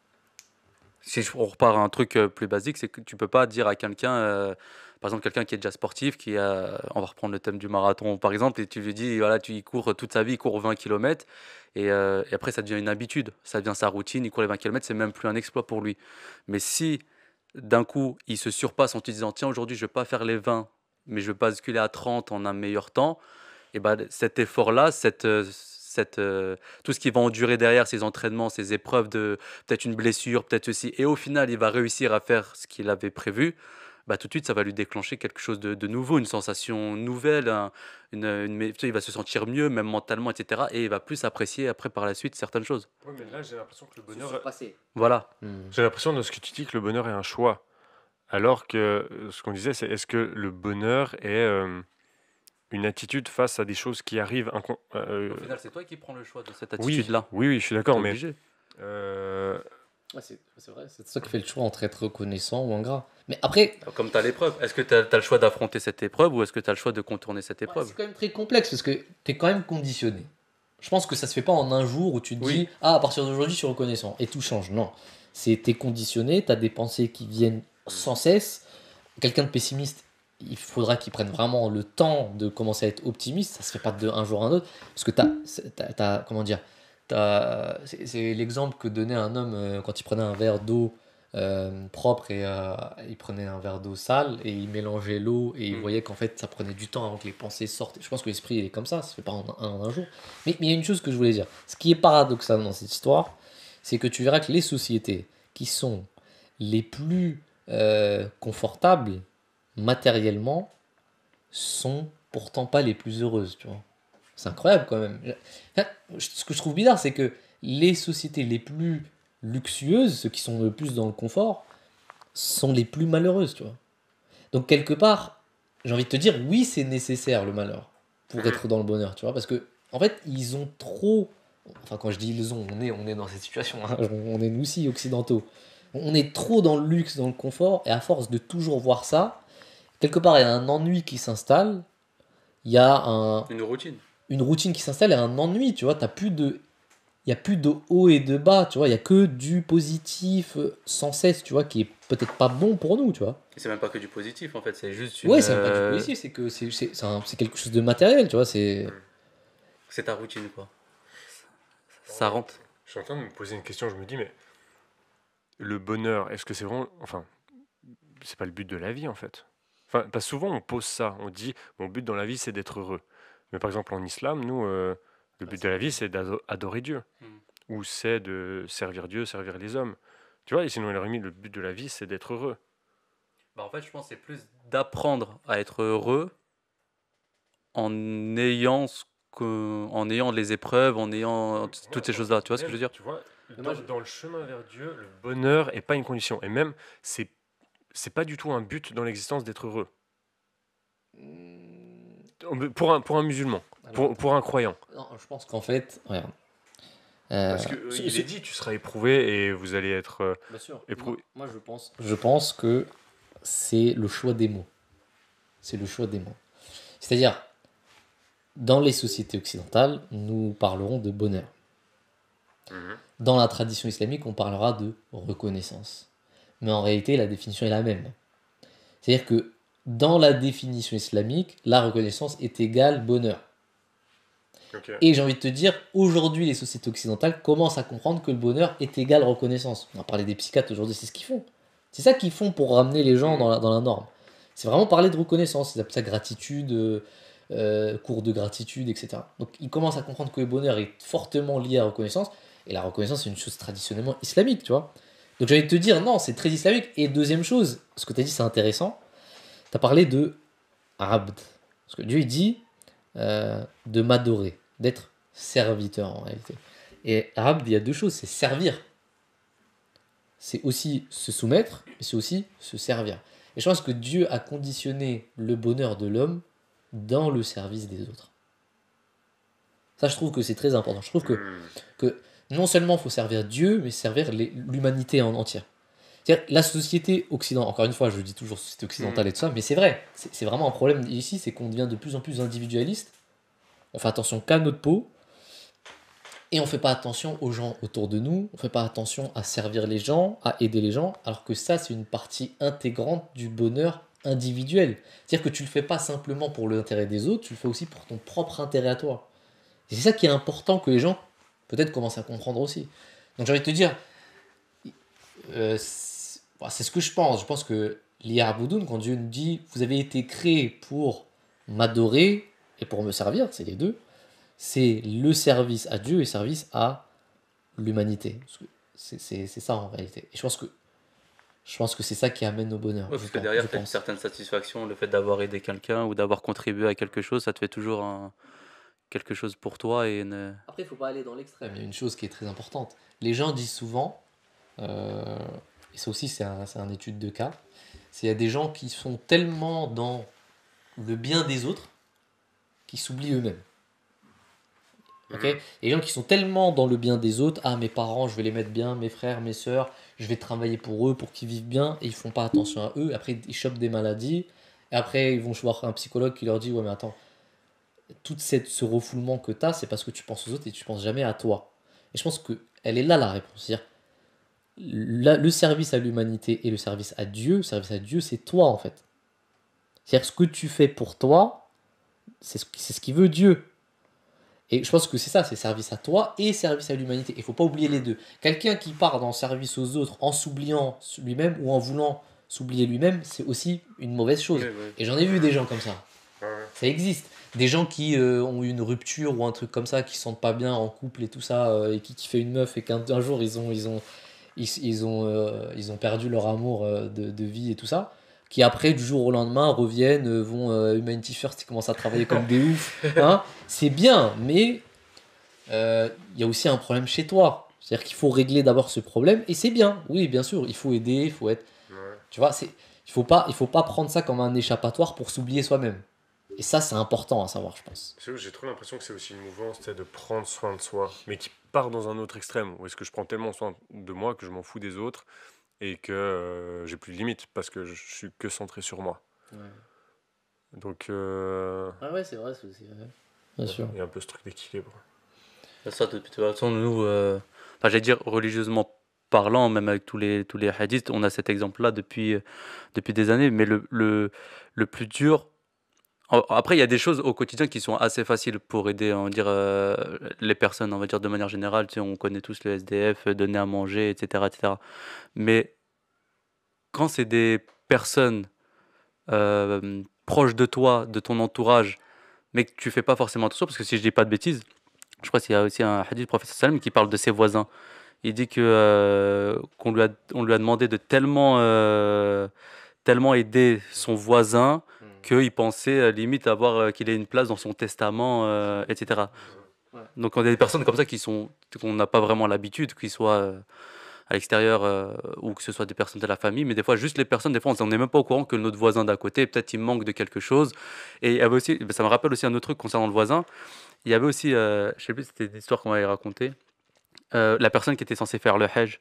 [SPEAKER 2] Si on repart à un truc plus basique, c'est que tu peux pas dire à quelqu'un, par exemple quelqu'un qui est déjà sportif, on va reprendre le thème du marathon par exemple, et tu lui dis, voilà, il court toute sa vie, il court 20 km, et après ça devient une habitude, ça devient sa routine, il court les 20 km, c'est même plus un exploit pour lui. Mais si d'un coup il se surpasse en te disant, tiens, aujourd'hui je vais pas faire les 20, mais je vais basculer à 30 en un meilleur temps, et ben cet effort-là, tout ce qui va endurer derrière ces entraînements, ces épreuves de peut-être une blessure, peut-être ceci, et au final, il va réussir à faire ce qu'il avait prévu, bah, tout de suite, ça va lui déclencher quelque chose de nouveau, une sensation nouvelle, tu sais, il va se sentir mieux, même mentalement, etc. Et il va plus apprécier après par la suite certaines choses.
[SPEAKER 3] Ouais, mais là j'ai l'impression que le bonheur,
[SPEAKER 2] Voilà.
[SPEAKER 3] j'ai l'impression de ce que tu dis que le bonheur est un choix, alors que ce qu'on disait, c'est est-ce que le bonheur est une attitude face à des choses qui arrivent.
[SPEAKER 2] Au final, c'est toi qui prends le choix de cette
[SPEAKER 3] Oui,
[SPEAKER 2] attitude-là.
[SPEAKER 3] oui, je suis d'accord,
[SPEAKER 2] T'es
[SPEAKER 3] mais
[SPEAKER 2] obligé.
[SPEAKER 1] Ouais, c'est vrai, c'est ça qui fait le choix entre être reconnaissant ou ingrat. Mais après,
[SPEAKER 2] Comme tu as l'épreuve, est-ce que tu as le choix d'affronter cette épreuve ou est-ce que tu as le choix de contourner cette épreuve?
[SPEAKER 1] c'est quand même très complexe parce que tu es quand même conditionné. Je pense que ça se fait pas en un jour où tu te
[SPEAKER 2] Oui.
[SPEAKER 1] dis ah, à partir d'aujourd'hui je suis reconnaissant et tout change. Non, t'es conditionné, tu as des pensées qui viennent sans cesse. Quelqu'un de pessimiste, il faudra qu'il prenne vraiment le temps de commencer à être optimiste. Ça se fait pas de un jour à un autre parce que comment dire, c'est l'exemple que donnait un homme quand il prenait un verre d'eau propre et il prenait un verre d'eau sale et il mélangeait l'eau et il voyait qu'en fait ça prenait du temps avant que les pensées sortent. Je pense que l'esprit il est comme ça se fait pas en un jour. Mais il y a une chose que je voulais dire. Ce qui est paradoxal dans cette histoire, c'est que tu verras que les sociétés qui sont les plus confortables matériellement sont pourtant pas les plus heureuses, tu vois. C'est incroyable quand même. Enfin, ce que je trouve bizarre, c'est que les sociétés les plus luxueuses, ceux qui sont le plus dans le confort, sont les plus malheureuses, tu vois. Donc quelque part, j'ai envie de te dire, oui, c'est nécessaire le malheur pour être dans le bonheur, tu vois, parce que en fait, ils ont trop. Enfin, quand je dis ils ont, on est dans cette situation, hein, on est nous aussi occidentaux. On est trop dans le luxe, dans le confort, et à force de toujours voir ça, quelque part, il y a un ennui qui s'installe, il y a
[SPEAKER 2] Une routine.
[SPEAKER 1] une routine qui s'installe et un ennui, tu vois, il y a plus de haut et de bas, tu vois, il y a que du positif sans cesse, tu vois, qui est peut-être pas bon pour nous, tu vois.
[SPEAKER 2] Et c'est même pas que du positif en fait, c'est juste
[SPEAKER 1] Ouais, c'est même pas du positif, c'est que c'est quelque chose de matériel, tu vois, c'est...
[SPEAKER 2] c'est ta routine quoi. Ça rentre.
[SPEAKER 3] Je suis en train de me poser une question, je me dis, mais le bonheur, est-ce que c'est vraiment. Enfin, c'est pas le but de la vie en fait. Enfin, parce que souvent on pose ça, on dit, mon but dans la vie c'est d'être heureux. Mais par exemple en islam, nous, le but de la vie c'est d'adorer Dieu. Ou c'est de servir Dieu, servir les hommes. Tu vois, et sinon il aurait mis le but de la vie c'est d'être heureux.
[SPEAKER 2] Bah en fait, je pense que c'est plus d'apprendre à être heureux en ayant en ayant les épreuves, en ayant toutes ces choses-là. Tu vois ce que je veux dire?
[SPEAKER 3] Tu vois,
[SPEAKER 1] moi,
[SPEAKER 3] dans le chemin vers Dieu, le bonheur est pas une condition. Et même, c'est pas du tout un but dans l'existence d'être heureux. Pour un musulman, pour un croyant.
[SPEAKER 1] Non, je pense qu'en fait, regarde.
[SPEAKER 3] Parce que il est dit, tu seras éprouvé et vous allez être
[SPEAKER 1] Bien sûr.
[SPEAKER 3] éprouvé.
[SPEAKER 1] Moi, je pense que c'est le choix des mots. C'est le choix des mots. C'est-à-dire, dans les sociétés occidentales, nous parlerons de bonheur.
[SPEAKER 3] Mhm.
[SPEAKER 1] Dans la tradition islamique, on parlera de reconnaissance. Mais en réalité, la définition est la même. C'est-à-dire que dans la définition islamique, la reconnaissance est égale bonheur.
[SPEAKER 3] Ok.
[SPEAKER 1] Et j'ai envie de te dire, aujourd'hui, les sociétés occidentales commencent à comprendre que le bonheur est égal reconnaissance. On a parlé des psychiatres aujourd'hui, c'est ce qu'ils font. C'est ça qu'ils font pour ramener les gens dans la norme. C'est vraiment parler de reconnaissance. Ils appellent ça gratitude, cours de gratitude, etc. Donc ils commencent à comprendre que le bonheur est fortement lié à la reconnaissance. Et la reconnaissance, c'est une chose traditionnellement islamique, tu vois. Donc j'ai envie de te dire, non, c'est très islamique. Et deuxième chose, ce que tu as dit, c'est intéressant. Tu as parlé de abd. Parce que Dieu, il dit de m'adorer, d'être serviteur en réalité. Et abd, il y a deux choses, c'est servir. C'est aussi se soumettre, mais c'est aussi se servir. Et je pense que Dieu a conditionné le bonheur de l'homme dans le service des autres. Ça, je trouve que c'est très important. Je trouve que non seulement il faut servir Dieu, mais servir l'humanité en entière. C'est-à-dire, la société occidentale, encore une fois, je dis toujours société occidentale et tout ça, mais c'est vrai, c'est vraiment un problème ici, c'est qu'on devient de plus en plus individualiste, on fait attention qu'à notre peau, et on fait pas attention aux gens autour de nous, on fait pas attention à servir les gens, à aider les gens, alors que ça, c'est une partie intégrante du bonheur individuel. C'est-à-dire que tu le fais pas simplement pour l'intérêt des autres, tu le fais aussi pour ton propre intérêt à toi. Et c'est ça qui est important que les gens, peut-être, commencent à comprendre aussi. Donc j'ai envie de te dire, c'est ce que je pense. Je pense que l'Iya'budun, quand Dieu nous dit vous avez été créé pour m'adorer et pour me servir, c'est les deux, c'est le service à Dieu et le service à l'humanité. C'est ça en réalité. Et je pense que c'est ça qui amène au bonheur.
[SPEAKER 2] Ouais, parce que derrière, tu as une certaine satisfaction, le fait d'avoir aidé quelqu'un ou d'avoir contribué à quelque chose, ça te fait toujours quelque chose pour toi.
[SPEAKER 1] Après, il ne faut pas aller dans l'extrême. Il y a une chose qui est très importante. Les gens disent souvent, et ça aussi c'est un étude de cas, c'est qu'il y a des gens qui sont tellement dans le bien des autres qu'ils s'oublient eux-mêmes. Okay, et les gens qui sont tellement dans le bien des autres, ah mes parents je vais les mettre bien, mes frères, mes sœurs, je vais travailler pour eux, pour qu'ils vivent bien, et ils font pas attention à eux, après ils chopent des maladies, et après ils vont voir un psychologue qui leur dit ouais mais attends, tout ce refoulement que tu as, c'est parce que tu penses aux autres et tu penses jamais à toi. Et je pense qu'elle est là la réponse, c'est-à-dire le service à l'humanité et le service à Dieu, c'est toi en fait. C'est-à-dire ce que tu fais pour toi, c'est ce qu'il veut Dieu. Et je pense que c'est ça, c'est service à toi et service à l'humanité. Il faut pas oublier les deux. Quelqu'un qui part dans service aux autres en s'oubliant lui-même ou en voulant s'oublier lui-même, c'est aussi une mauvaise chose.
[SPEAKER 2] Oui, oui.
[SPEAKER 1] Et j'en ai vu des gens comme ça.
[SPEAKER 3] Ouais.
[SPEAKER 1] Ça existe. Des gens qui ont eu une rupture ou un truc comme ça, qui se sentent pas bien en couple et tout ça, et qui kiffent une meuf et qu'un jour ils ont perdu leur amour de vie et tout ça, qui après du jour au lendemain reviennent, vont Humanity First, ils commencent à travailler comme des oufs. Hein. C'est bien, mais il y a aussi un problème chez toi. C'est-à-dire qu'il faut régler d'abord ce problème et c'est bien. Oui, bien sûr, il faut aider, il faut être.
[SPEAKER 3] Ouais.
[SPEAKER 1] Tu vois, il faut pas prendre ça comme un échappatoire pour s'oublier soi-même. Et ça, c'est important à savoir, je pense.
[SPEAKER 3] C'est où j'ai trop l'impression que c'est aussi une mouvance, tu sais, de prendre soin de soi, mais qui part dans un autre extrême, où est-ce que je prends tellement soin de moi que je m'en fous des autres et que j'ai plus de limites parce que je suis que centré sur moi. Donc,
[SPEAKER 1] Ah ouais, c'est vrai, c'est aussi vrai. Bien sûr.
[SPEAKER 3] il y a un peu ce truc d'équilibre.
[SPEAKER 2] Ça, de toute façon, nous, enfin, j'allais dire religieusement parlant, même avec tous les hadiths, on a cet exemple-là depuis des années. Mais le plus dur. Après, il y a des choses au quotidien qui sont assez faciles pour aider, on va dire, les personnes, on va dire, de manière générale. Tu sais, on connaît tous le SDF, donner à manger, etc., etc. Mais quand c'est des personnes proches de toi, de ton entourage, mais que tu fais pas forcément attention, parce que si je dis pas de bêtises, je crois qu'il y a aussi un hadith du prophète sallam qui parle de ses voisins. Il dit que on lui a demandé de tellement aider son voisin qu'il pensait limite avoir qu'il ait une place dans son testament, etc.
[SPEAKER 1] Ouais.
[SPEAKER 2] Donc on a des personnes comme ça qu'on n'a pas vraiment l'habitude, qu'ils soient à l'extérieur ou que ce soit des personnes de la famille, mais des fois juste les personnes, des fois on n'est même pas au courant que notre voisin d'à côté, peut-être il manque de quelque chose. Et il y avait aussi, ça me rappelle aussi un autre truc concernant le voisin. Il y avait aussi, je sais plus, c'était une histoire qu'on m'avait racontée, la personne qui était censée faire le Hajj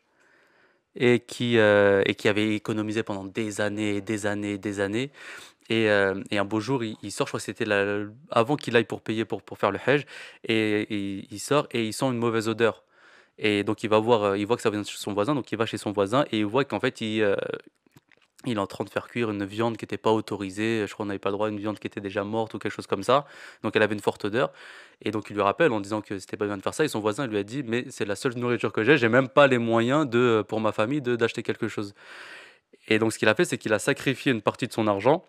[SPEAKER 2] et qui avait économisé pendant des années, des années, des années. Et un beau jour, il sort, je crois que c'était avant qu'il aille pour payer pour faire le Hajj, et il sort et il sent une mauvaise odeur. Et donc il va voir, il voit que ça vient de chez son voisin, donc il va chez son voisin et il voit qu'en fait il est en train de faire cuire une viande qui n'était pas autorisée. Je crois qu'on n'avait pas le droit, une viande qui était déjà morte ou quelque chose comme ça. Donc elle avait une forte odeur. Et donc il lui rappelle en disant que c'était pas bien de faire ça. Et son voisin lui a dit, mais c'est la seule nourriture que j'ai même pas les moyens pour ma famille d'acheter quelque chose. Et donc ce qu'il a fait, c'est qu'il a sacrifié une partie de son argent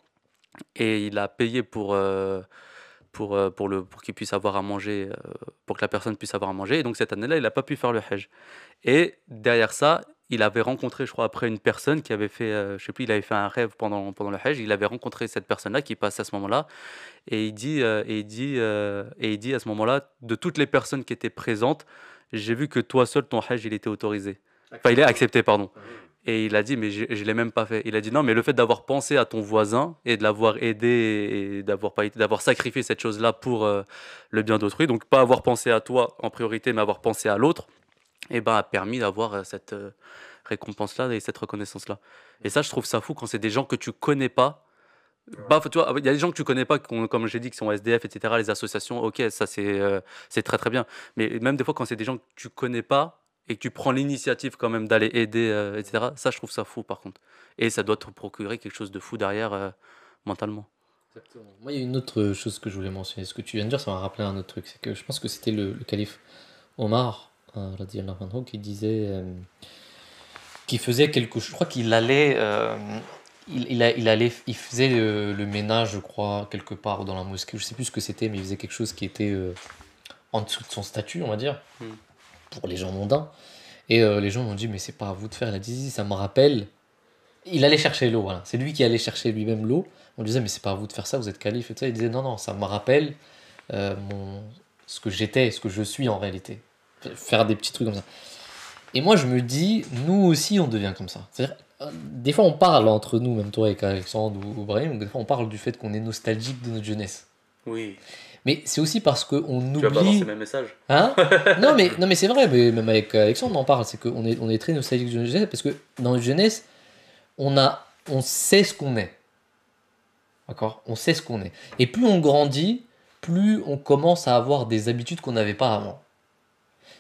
[SPEAKER 2] et il a payé pour qu'il puisse avoir à manger, pour que la personne puisse avoir à manger. Et donc cette année-là, il n'a pas pu faire le Hajj. Et derrière ça, il avait rencontré, je crois, après une personne qui avait fait, je sais plus, il avait fait un rêve pendant le Hajj. Il avait rencontré cette personne-là qui passe à ce moment-là. Et il dit à ce moment-là, de toutes les personnes qui étaient présentes, j'ai vu que toi seul, ton Hajj, il était autorisé. Enfin, il est accepté, pardon. Et il a dit, mais je ne l'ai même pas fait. Il a dit, non, mais le fait d'avoir pensé à ton voisin et de l'avoir aidé et d'avoir sacrifié cette chose-là pour le bien d'autrui, donc pas avoir pensé à toi en priorité, mais avoir pensé à l'autre, et ben, a permis d'avoir cette récompense-là et cette reconnaissance-là. Et ça, je trouve ça fou quand c'est des gens que tu connais pas. Bah, tu vois, il y a des gens que tu connais pas, comme j'ai dit, qui sont SDF, etc., les associations, ok, ça c'est très très bien. Mais même des fois, quand c'est des gens que tu connais pas et que tu prends l'initiative quand même d'aller aider, etc., ça je trouve ça fou par contre. Et ça doit te procurer quelque chose de fou derrière mentalement.
[SPEAKER 1] Exactement. Moi, il y a une autre chose que je voulais mentionner. Ce que tu viens de dire, ça m'a rappelé un autre truc. C'est que je pense que c'était le calife Omar, radiyallahu anhu, qui disait, qui faisait quelque chose. Je crois qu'il allait, il faisait le ménage, je crois, quelque part dans la mosquée. Je sais plus ce que c'était, mais il faisait quelque chose qui était en dessous de son statut, on va dire,
[SPEAKER 2] Mm.
[SPEAKER 1] pour les gens mondains. Et les gens m'ont dit, mais c'est pas à vous de faire. Il a dit, ça me rappelle. Il allait chercher l'eau, voilà. C'est lui qui allait chercher lui-même l'eau. On lui disait, mais c'est pas à vous de faire ça, vous êtes calife et tout ça. Il disait, non, non, ça me rappelle ce que j'étais, ce que je suis en réalité. Faire des petits trucs comme ça. Et moi, je me dis, nous aussi, on devient comme ça. C'est-à-dire, des fois, on parle entre nous, même toi avec Alexandre ou Brahim, des fois, on parle du fait qu'on est nostalgique de notre jeunesse.
[SPEAKER 2] Oui.
[SPEAKER 1] Mais c'est aussi parce qu'on
[SPEAKER 2] Tu vas pas
[SPEAKER 1] oublie.
[SPEAKER 2] lancer mes messages.
[SPEAKER 1] Hein non, mais c'est vrai, mais même avec Alexandre, on en parle. C'est qu'on est très nostalgique de notre jeunesse parce que dans notre jeunesse, on sait ce qu'on est. D'accord. On sait ce qu'on est. Et plus on grandit, plus on commence à avoir des habitudes qu'on n'avait pas avant.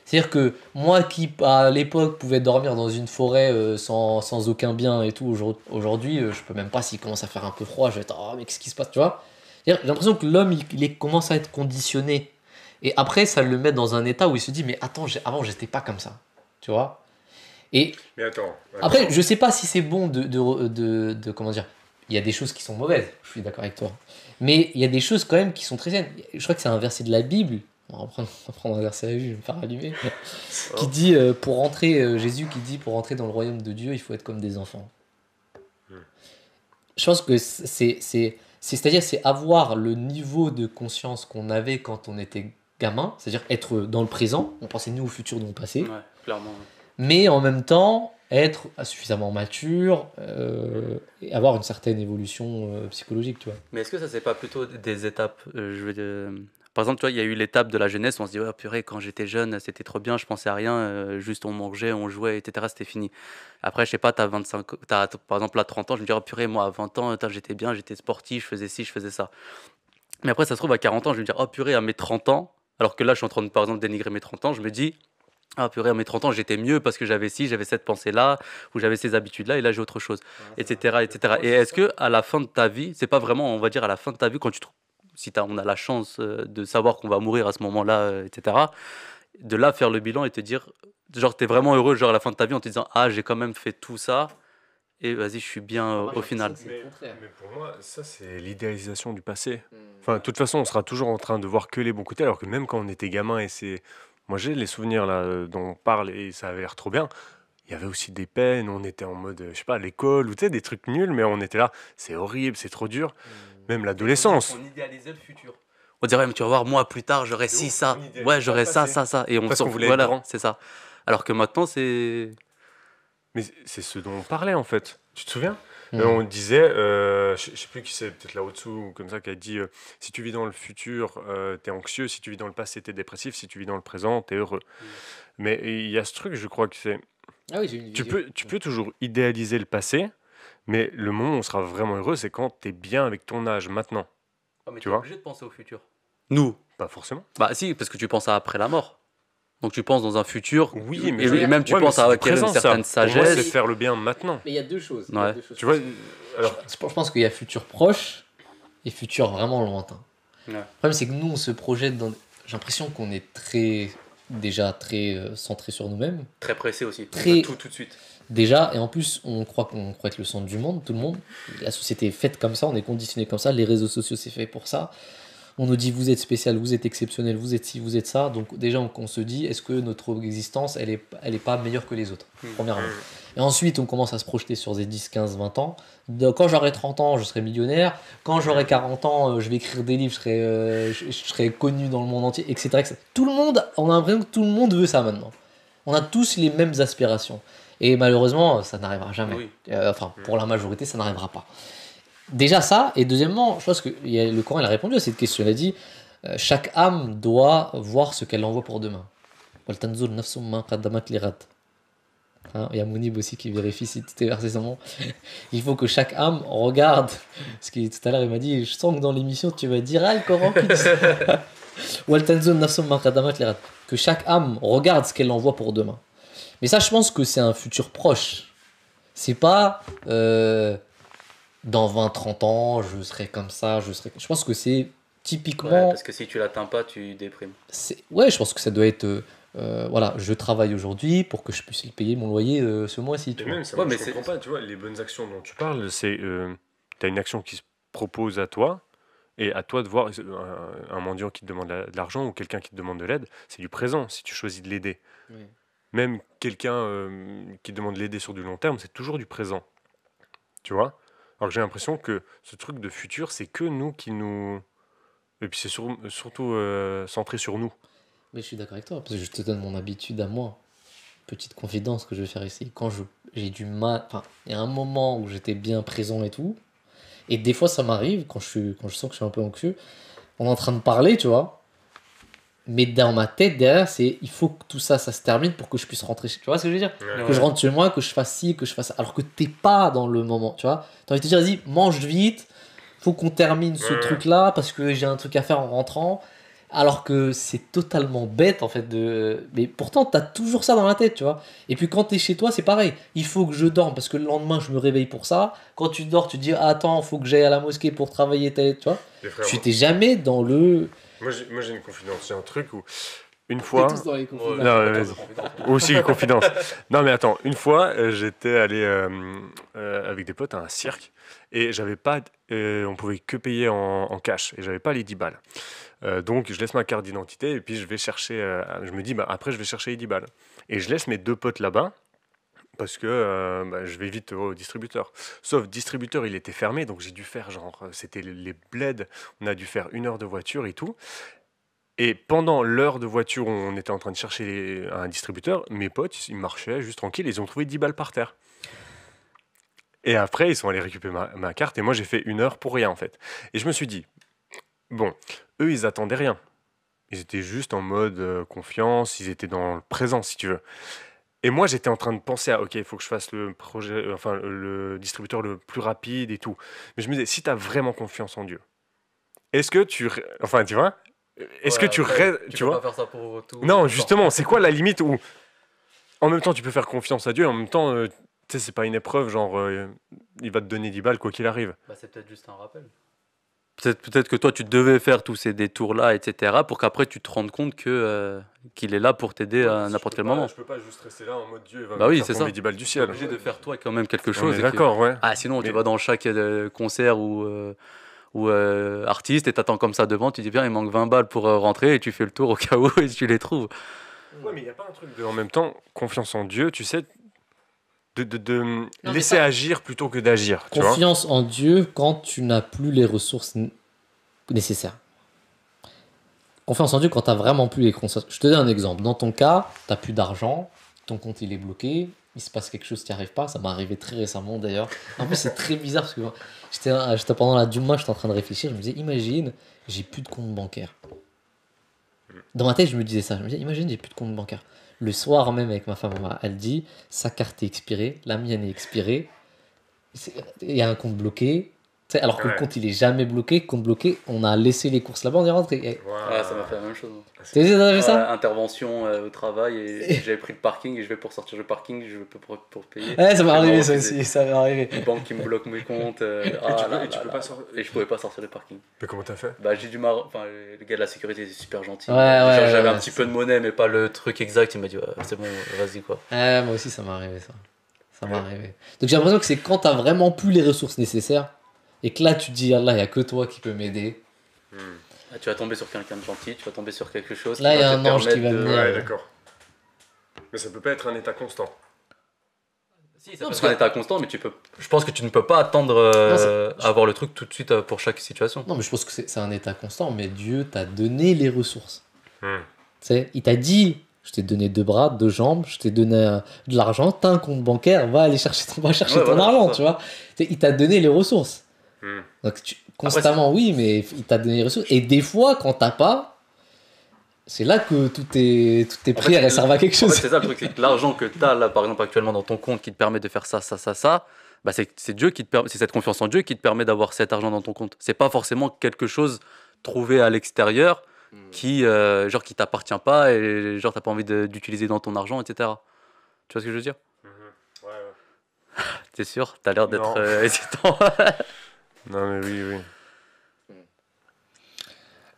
[SPEAKER 1] C'est-à-dire que moi qui, à l'époque, pouvais dormir dans une forêt sans aucun bien et tout, aujourd'hui, je peux même pas, s'il commence à faire un peu froid, je vais être, oh, mais qu'est-ce qui se passe, tu vois? C'est-à-dire, j'ai l'impression que l'homme, commence à être conditionné. Et après, ça le met dans un état où il se dit, mais attends, avant, j'étais pas comme ça. Tu vois? Et
[SPEAKER 3] Mais attends.
[SPEAKER 1] après, je sais pas si c'est bon comment dire. Il y a des choses qui sont mauvaises, je suis d'accord avec toi. Mais il y a des choses quand même qui sont très saines. Je crois que c'est un verset de la Bible. On va prendre un verset à la vue, je vais me faire allumer. Qui dit, pour rentrer, Jésus qui dit, pour rentrer dans le royaume de Dieu, il faut être comme des enfants. Je pense que c'est-à-dire, c'est avoir le niveau de conscience qu'on avait quand on était gamin, c'est-à-dire être dans le présent, on pensait ni au futur ni au passé,
[SPEAKER 2] Ouais, clairement.
[SPEAKER 1] mais en même temps être suffisamment mature et avoir une certaine évolution psychologique, tu vois.
[SPEAKER 2] Mais est-ce que ça, c'est pas plutôt des étapes je veux dire, par exemple, tu vois, il y a eu l'étape de la jeunesse où on se dit, ouais, purée, quand j'étais jeune, c'était trop bien, je pensais à rien, juste on mangeait, on jouait, etc. C'était fini. Après, je sais pas, par exemple, là, 30 ans, je me dis, oh, purée, moi, à 20 ans, j'étais bien, j'étais sportif, je faisais ci, je faisais ça. Mais après, ça se trouve, à 40 ans, je vais me dire, oh, purée, à mes 30 ans, alors que là, je suis en train de, par exemple, dénigrer mes 30 ans, je me dis, ah, purée, à mes 30 ans, j'étais mieux parce que j'avais ci, j'avais cette pensée-là, ou j'avais ces habitudes-là, et là, j'ai autre chose, etc., etc. Et est-ce que à la fin de ta vie, c'est pas vraiment, on va dire, à la fin de ta vie, quand si on a la chance de savoir qu'on va mourir à ce moment-là, etc., de là faire le bilan et te dire, genre, t'es vraiment heureux, genre, à la fin de ta vie, en te disant, ah, j'ai quand même fait tout ça, et vas-y, je suis bien au final.
[SPEAKER 3] Mais pour moi, ça, c'est l'idéalisation du passé. Enfin, de toute façon, on sera toujours en train de voir que les bons côtés, alors que même quand on était gamin, et c'est. Moi, j'ai les souvenirs là dont on parle et ça avait l'air trop bien. Il y avait aussi des peines, on était en mode, je sais pas, à l'école, ou tu sais, des trucs nuls, mais on était là, c'est horrible, c'est trop dur. Même l'adolescence.
[SPEAKER 2] On idéalisait le futur. On dirait, mais tu vas voir, moi, plus tard, j'aurai ci, ça. Ouais, j'aurai ça, ça, ça. Et on
[SPEAKER 3] Parce qu'on voulait être
[SPEAKER 2] voilà,
[SPEAKER 3] grand.
[SPEAKER 2] c'est ça. Alors que maintenant, c'est.
[SPEAKER 3] Mais c'est ce dont on parlait en fait. Tu te souviens? On disait, je sais plus qui c'est, peut-être là-dessous ou comme ça, qui a dit si tu vis dans le futur, t'es anxieux, si tu vis dans le passé, t'es dépressif, si tu vis dans le présent, t'es heureux. Mais il y a ce truc, je crois que c'est.
[SPEAKER 1] Ah oui, j'ai une
[SPEAKER 3] Tu
[SPEAKER 1] vidéo.
[SPEAKER 3] peux toujours idéaliser le passé, mais le moment où on sera vraiment heureux, c'est quand t'es bien avec ton âge maintenant.
[SPEAKER 2] Mais
[SPEAKER 3] Tu
[SPEAKER 2] tu es
[SPEAKER 3] vois?
[SPEAKER 2] obligé de penser au futur. Nous.
[SPEAKER 3] Pas forcément.
[SPEAKER 2] Bah, si, parce que tu penses à après la mort. Donc tu penses dans un futur.
[SPEAKER 3] Oui, mais
[SPEAKER 2] et même tu
[SPEAKER 3] ouais, mais
[SPEAKER 2] penses
[SPEAKER 3] c'est
[SPEAKER 2] à
[SPEAKER 3] du
[SPEAKER 2] acquérir une
[SPEAKER 3] présent, ça.
[SPEAKER 2] certaine
[SPEAKER 3] Pour moi, c'est de
[SPEAKER 2] sagesse.
[SPEAKER 3] faire le bien maintenant.
[SPEAKER 1] Mais il y a deux choses.
[SPEAKER 2] Ouais.
[SPEAKER 3] Tu vois, alors,
[SPEAKER 1] Je pense qu'il y a futur proche et futur vraiment lointain.
[SPEAKER 2] Ouais.
[SPEAKER 1] Le problème, c'est que nous, on se projette dans. J'ai l'impression qu'on est déjà très centré sur nous-mêmes.
[SPEAKER 2] Très pressé aussi.
[SPEAKER 1] Très-
[SPEAKER 2] Tout de suite.
[SPEAKER 1] Déjà, et en plus, on croit être le centre du monde, tout le monde. La société est faite comme ça, on est conditionné comme ça, les réseaux sociaux, c'est fait pour ça. On nous dit, vous êtes spécial, vous êtes exceptionnel, vous êtes ci, vous êtes ça. Donc, déjà, on se dit, est-ce que notre existence, elle est pas meilleure que les autres, premièrement. Et ensuite, on commence à se projeter sur des 10, 15, 20 ans. Quand j'aurai 30 ans, je serai millionnaire. Quand j'aurai 40 ans, je vais écrire des livres, je serai connu dans le monde entier, etc., etc. Tout le monde, on a l'impression que tout le monde veut ça maintenant. On a tous les mêmes aspirations. Et malheureusement, ça n'arrivera jamais.
[SPEAKER 2] Oui.
[SPEAKER 1] Enfin, pour la majorité, ça n'arrivera pas. Déjà ça, et deuxièmement, je pense que le Coran il a répondu à cette question. Il a dit chaque âme doit voir ce qu'elle envoie pour demain. وَلْتَنْظُرْ نَفْسٌ مَا قَدَّمَتْ لِغَدٍ. Hein, il y a Mounib aussi qui vérifie si tout est versé sans mot. Il faut que chaque âme regarde. Parce que tout à l'heure il m'a dit je sens que dans l'émission tu vas dire ah le Coran qui dit وَلْتَنْظُرْ نَفْسٌ مَا قَدَّمَتْ لِغَدٍ. Que chaque âme regarde ce qu'elle envoie pour demain. Mais ça je pense que c'est un futur proche. C'est pas dans 20-30 ans, je serai comme ça, Je pense que c'est typiquement.
[SPEAKER 2] Ouais, parce que si tu l'atteins pas, tu déprimes.
[SPEAKER 1] Ouais, je pense que ça doit être. Voilà, je travaille aujourd'hui pour que je puisse payer mon loyer ce mois-ci. Tu
[SPEAKER 3] et
[SPEAKER 1] vois.
[SPEAKER 3] même ça,
[SPEAKER 2] Ouais,
[SPEAKER 3] moi,
[SPEAKER 2] mais
[SPEAKER 3] je
[SPEAKER 2] c'est-
[SPEAKER 3] comprends pas, tu vois, les bonnes actions dont tu parles, c'est tu as une action qui se propose à toi, et à toi de voir un mendiant qui te demande de l'argent ou quelqu'un qui te demande de l'aide, c'est du présent si tu choisis de l'aider.
[SPEAKER 1] Oui.
[SPEAKER 3] Même quelqu'un qui te demande de l'aider sur du long terme, c'est toujours du présent. Tu vois? Alors que j'ai l'impression que ce truc de futur, c'est que nous qui nous. Et puis c'est surtout centré sur nous.
[SPEAKER 1] Mais je suis d'accord avec toi, parce que je te donne mon habitude à moi. Petite confidence que je vais faire ici. Quand j'ai du mal. Enfin, il y a un moment où j'étais bien présent et tout. Et des fois, ça m'arrive, quand je sens que je suis un peu anxieux, on est en train de parler, tu vois. Mais dans ma tête, derrière, c'est il faut que tout ça, ça se termine pour que je puisse rentrer. Tu vois ce que je veux dire? Que je rentre chez moi, que je fasse ci, que je fasse ça. Alors que t'es pas dans le moment, tu vois. T'as envie de te dire, vas-y, mange vite, faut qu'on termine ce truc-là parce que j'ai un truc à faire en rentrant. Alors que c'est totalement bête en fait de. Mais pourtant, t'as toujours ça dans la tête, tu vois. Et puis quand t'es chez toi, c'est pareil. Il faut que je dorme parce que le lendemain, je me réveille pour ça. Quand tu dors, tu te dis, ah, attends, faut que j'aille à la mosquée pour travailler, tel, tu vois.
[SPEAKER 3] Les frères,
[SPEAKER 1] Tu t'es jamais dans le.
[SPEAKER 3] Moi, j'ai une confidence. J'ai un truc où, une
[SPEAKER 1] T'es
[SPEAKER 3] fois.
[SPEAKER 1] tous dans les confidences.
[SPEAKER 3] Non, vas-y. Aussi une confidence. Non, mais attends, une fois, j'étais allé avec des potes à un cirque et j'avais pas. On pouvait que payer en cash et j'avais pas les 10 balles. Donc, je laisse ma carte d'identité et puis je vais chercher. Je me dis, bah, après, je vais chercher les 10 balles. Et je laisse mes deux potes là-bas. Parce que bah, je vais vite au distributeur. Sauf distributeur, il était fermé, donc j'ai dû faire genre, c'était les bleds, on a dû faire 1 heure de voiture et tout. Et pendant l'heure de voiture où on était en train de chercher un distributeur, mes potes, ils marchaient juste tranquille, ils ont trouvé 10 balles par terre. Et après, ils sont allés récupérer ma carte et moi j'ai fait 1 heure pour rien en fait. Et je me suis dit, bon, eux ils attendaient rien. Ils étaient juste en mode confiance, ils étaient dans le présent si tu veux. Et moi, j'étais en train de penser à, ok, il faut que je fasse le projet, enfin, le distributeur le plus rapide et tout. Mais je me disais, si tu as vraiment confiance en Dieu, est-ce que enfin, tu vois, est-ce que
[SPEAKER 2] Ouais,
[SPEAKER 3] tu
[SPEAKER 2] après,
[SPEAKER 3] restes,
[SPEAKER 2] tu
[SPEAKER 3] tu
[SPEAKER 2] peux pas
[SPEAKER 3] vois?
[SPEAKER 2] faire ça pour tout.
[SPEAKER 3] Non,
[SPEAKER 2] tout le temps.
[SPEAKER 3] justement, c'est quoi la limite où, en même temps, tu peux faire confiance à Dieu, et en même temps, tu sais, c'est pas une épreuve, genre, il va te donner 10 balles quoi qu'il arrive.
[SPEAKER 2] Bah, c'est peut-être juste un rappel. Peut-être que toi, tu devais faire tous ces détours-là, etc., pour qu'après, tu te rendes compte qu'il est là pour t'aider à n'importe quel moment.
[SPEAKER 3] Je peux pas juste rester là en mode Dieu, il va
[SPEAKER 2] Bah
[SPEAKER 3] me
[SPEAKER 2] oui,
[SPEAKER 3] faire
[SPEAKER 2] c'est
[SPEAKER 3] tomber
[SPEAKER 2] ça.
[SPEAKER 3] 10 balles du
[SPEAKER 2] Tu es
[SPEAKER 3] ciel.
[SPEAKER 2] obligé de faire toi quand même quelque
[SPEAKER 3] On
[SPEAKER 2] chose.
[SPEAKER 3] est d'accord, ouais.
[SPEAKER 2] Ah, sinon, tu
[SPEAKER 3] Mais-
[SPEAKER 2] vas dans chaque concert ou artiste et t'attends comme ça devant, tu dis bien, il manque 20 balles pour rentrer et tu fais le tour au cas où et tu les trouves.
[SPEAKER 3] Ouais, mais il n'y a pas un truc de, en même temps, confiance en Dieu, tu sais, de
[SPEAKER 1] mais
[SPEAKER 3] laisser
[SPEAKER 1] ça-
[SPEAKER 3] agir plutôt que d'agir, tu vois.
[SPEAKER 1] Confiance en Dieu quand tu n'as plus les ressources nécessaires. Confiance en Dieu quand tu n'as vraiment plus les ressources. Je te donne un exemple. Dans ton cas, tu n'as plus d'argent, ton compte il est bloqué, il se passe quelque chose qui n'y arrive pas. Ça m'est arrivé très récemment d'ailleurs. En plus, c'est très bizarre parce que j'étais pendant la Douma, j'étais en train de réfléchir. Je me disais, imagine, j'ai plus de compte bancaire. Dans ma tête, je me disais ça. Je me disais, imagine, j'ai plus de compte bancaire. Le soir même, avec ma femme, elle dit, sa carte est expirée, la mienne est expirée. Il y a un compte bloqué. Tu sais, alors que le
[SPEAKER 3] Ouais.
[SPEAKER 1] compte il est jamais bloqué, compte bloqué, on a laissé les courses là-bas, on est rentré.
[SPEAKER 2] Ouais, ça m'a fait la même chose.
[SPEAKER 1] T'as vu, t'as vu ça?
[SPEAKER 2] Intervention au travail et j'avais pris le parking et je vais pour sortir le parking, je veux pour payer.
[SPEAKER 1] Ouais, ça m'est
[SPEAKER 2] Et
[SPEAKER 1] arrivé
[SPEAKER 2] non,
[SPEAKER 1] ça
[SPEAKER 2] c'est
[SPEAKER 1] aussi, ça m'est arrivé.
[SPEAKER 2] Une banque qui me bloque mes comptes. Et je pouvais pas sortir le parking.
[SPEAKER 3] Mais comment t'as fait?
[SPEAKER 2] Bah, j'ai dû enfin, le gars de la sécurité était super gentil.
[SPEAKER 1] Ouais,
[SPEAKER 2] Genre,
[SPEAKER 1] ouais,
[SPEAKER 2] j'avais
[SPEAKER 1] ouais,
[SPEAKER 2] un petit peu de monnaie, mais pas le truc exact. Il m'a dit, ouais, c'est bon, vas-y quoi.
[SPEAKER 1] Moi aussi, ça m'est arrivé ça. Ça m'est arrivé. Donc j'ai l'impression que c'est quand t'as vraiment plus les ressources nécessaires et que là tu te dis, Allah, il n'y a que toi qui peux m'aider.
[SPEAKER 2] Ah, tu vas tomber sur quelqu'un de gentil, tu vas tomber sur quelque chose.
[SPEAKER 1] Là,
[SPEAKER 2] qui
[SPEAKER 1] il y a
[SPEAKER 2] va
[SPEAKER 1] un
[SPEAKER 2] te
[SPEAKER 1] ange qui
[SPEAKER 2] permettre
[SPEAKER 1] va
[SPEAKER 2] de-
[SPEAKER 1] venir.
[SPEAKER 3] Ouais, d'accord. Mais ça peut pas être un état constant.
[SPEAKER 2] Si, ça
[SPEAKER 1] Non,
[SPEAKER 2] peut
[SPEAKER 1] parce
[SPEAKER 2] être un
[SPEAKER 1] que-
[SPEAKER 2] état constant, mais je pense que tu ne peux pas attendre avoir le truc tout de suite pour chaque situation.
[SPEAKER 1] Non, mais je pense que c'est un état constant, mais Dieu t'a donné les ressources.
[SPEAKER 3] Hmm.
[SPEAKER 1] Tu sais, il t'a dit, je t'ai donné 2 bras, 2 jambes, je t'ai donné de l'argent, t'as un compte bancaire, va chercher ton
[SPEAKER 2] Ouais,
[SPEAKER 1] argent,
[SPEAKER 2] voilà, c'est ça.
[SPEAKER 1] tu vois. Tu sais, il t'a donné les ressources.
[SPEAKER 3] Hmm.
[SPEAKER 1] Donc constamment, oui, mais il t'a donné les ressources. Et des fois, quand t'as pas, c'est là que toutes tes
[SPEAKER 2] En fait,
[SPEAKER 1] prières elles servent à quelque
[SPEAKER 2] En
[SPEAKER 1] chose.
[SPEAKER 2] fait, c'est ça le truc, c'est que l'argent que tu as là, par exemple, actuellement dans ton compte qui te permet de faire ça, bah c'est Dieu qui te permet, c'est cette confiance en Dieu qui te permet d'avoir cet argent dans ton compte. C'est pas forcément quelque chose trouvé à l'extérieur qui genre qui t'appartient pas et genre t'as pas envie d'utiliser dans ton argent, etc. Tu vois ce que je veux dire?
[SPEAKER 3] Ouais, ouais.
[SPEAKER 2] T'es sûr? T'as l'air d'être
[SPEAKER 3] Non.
[SPEAKER 2] hésitant.
[SPEAKER 3] Non, mais oui, oui.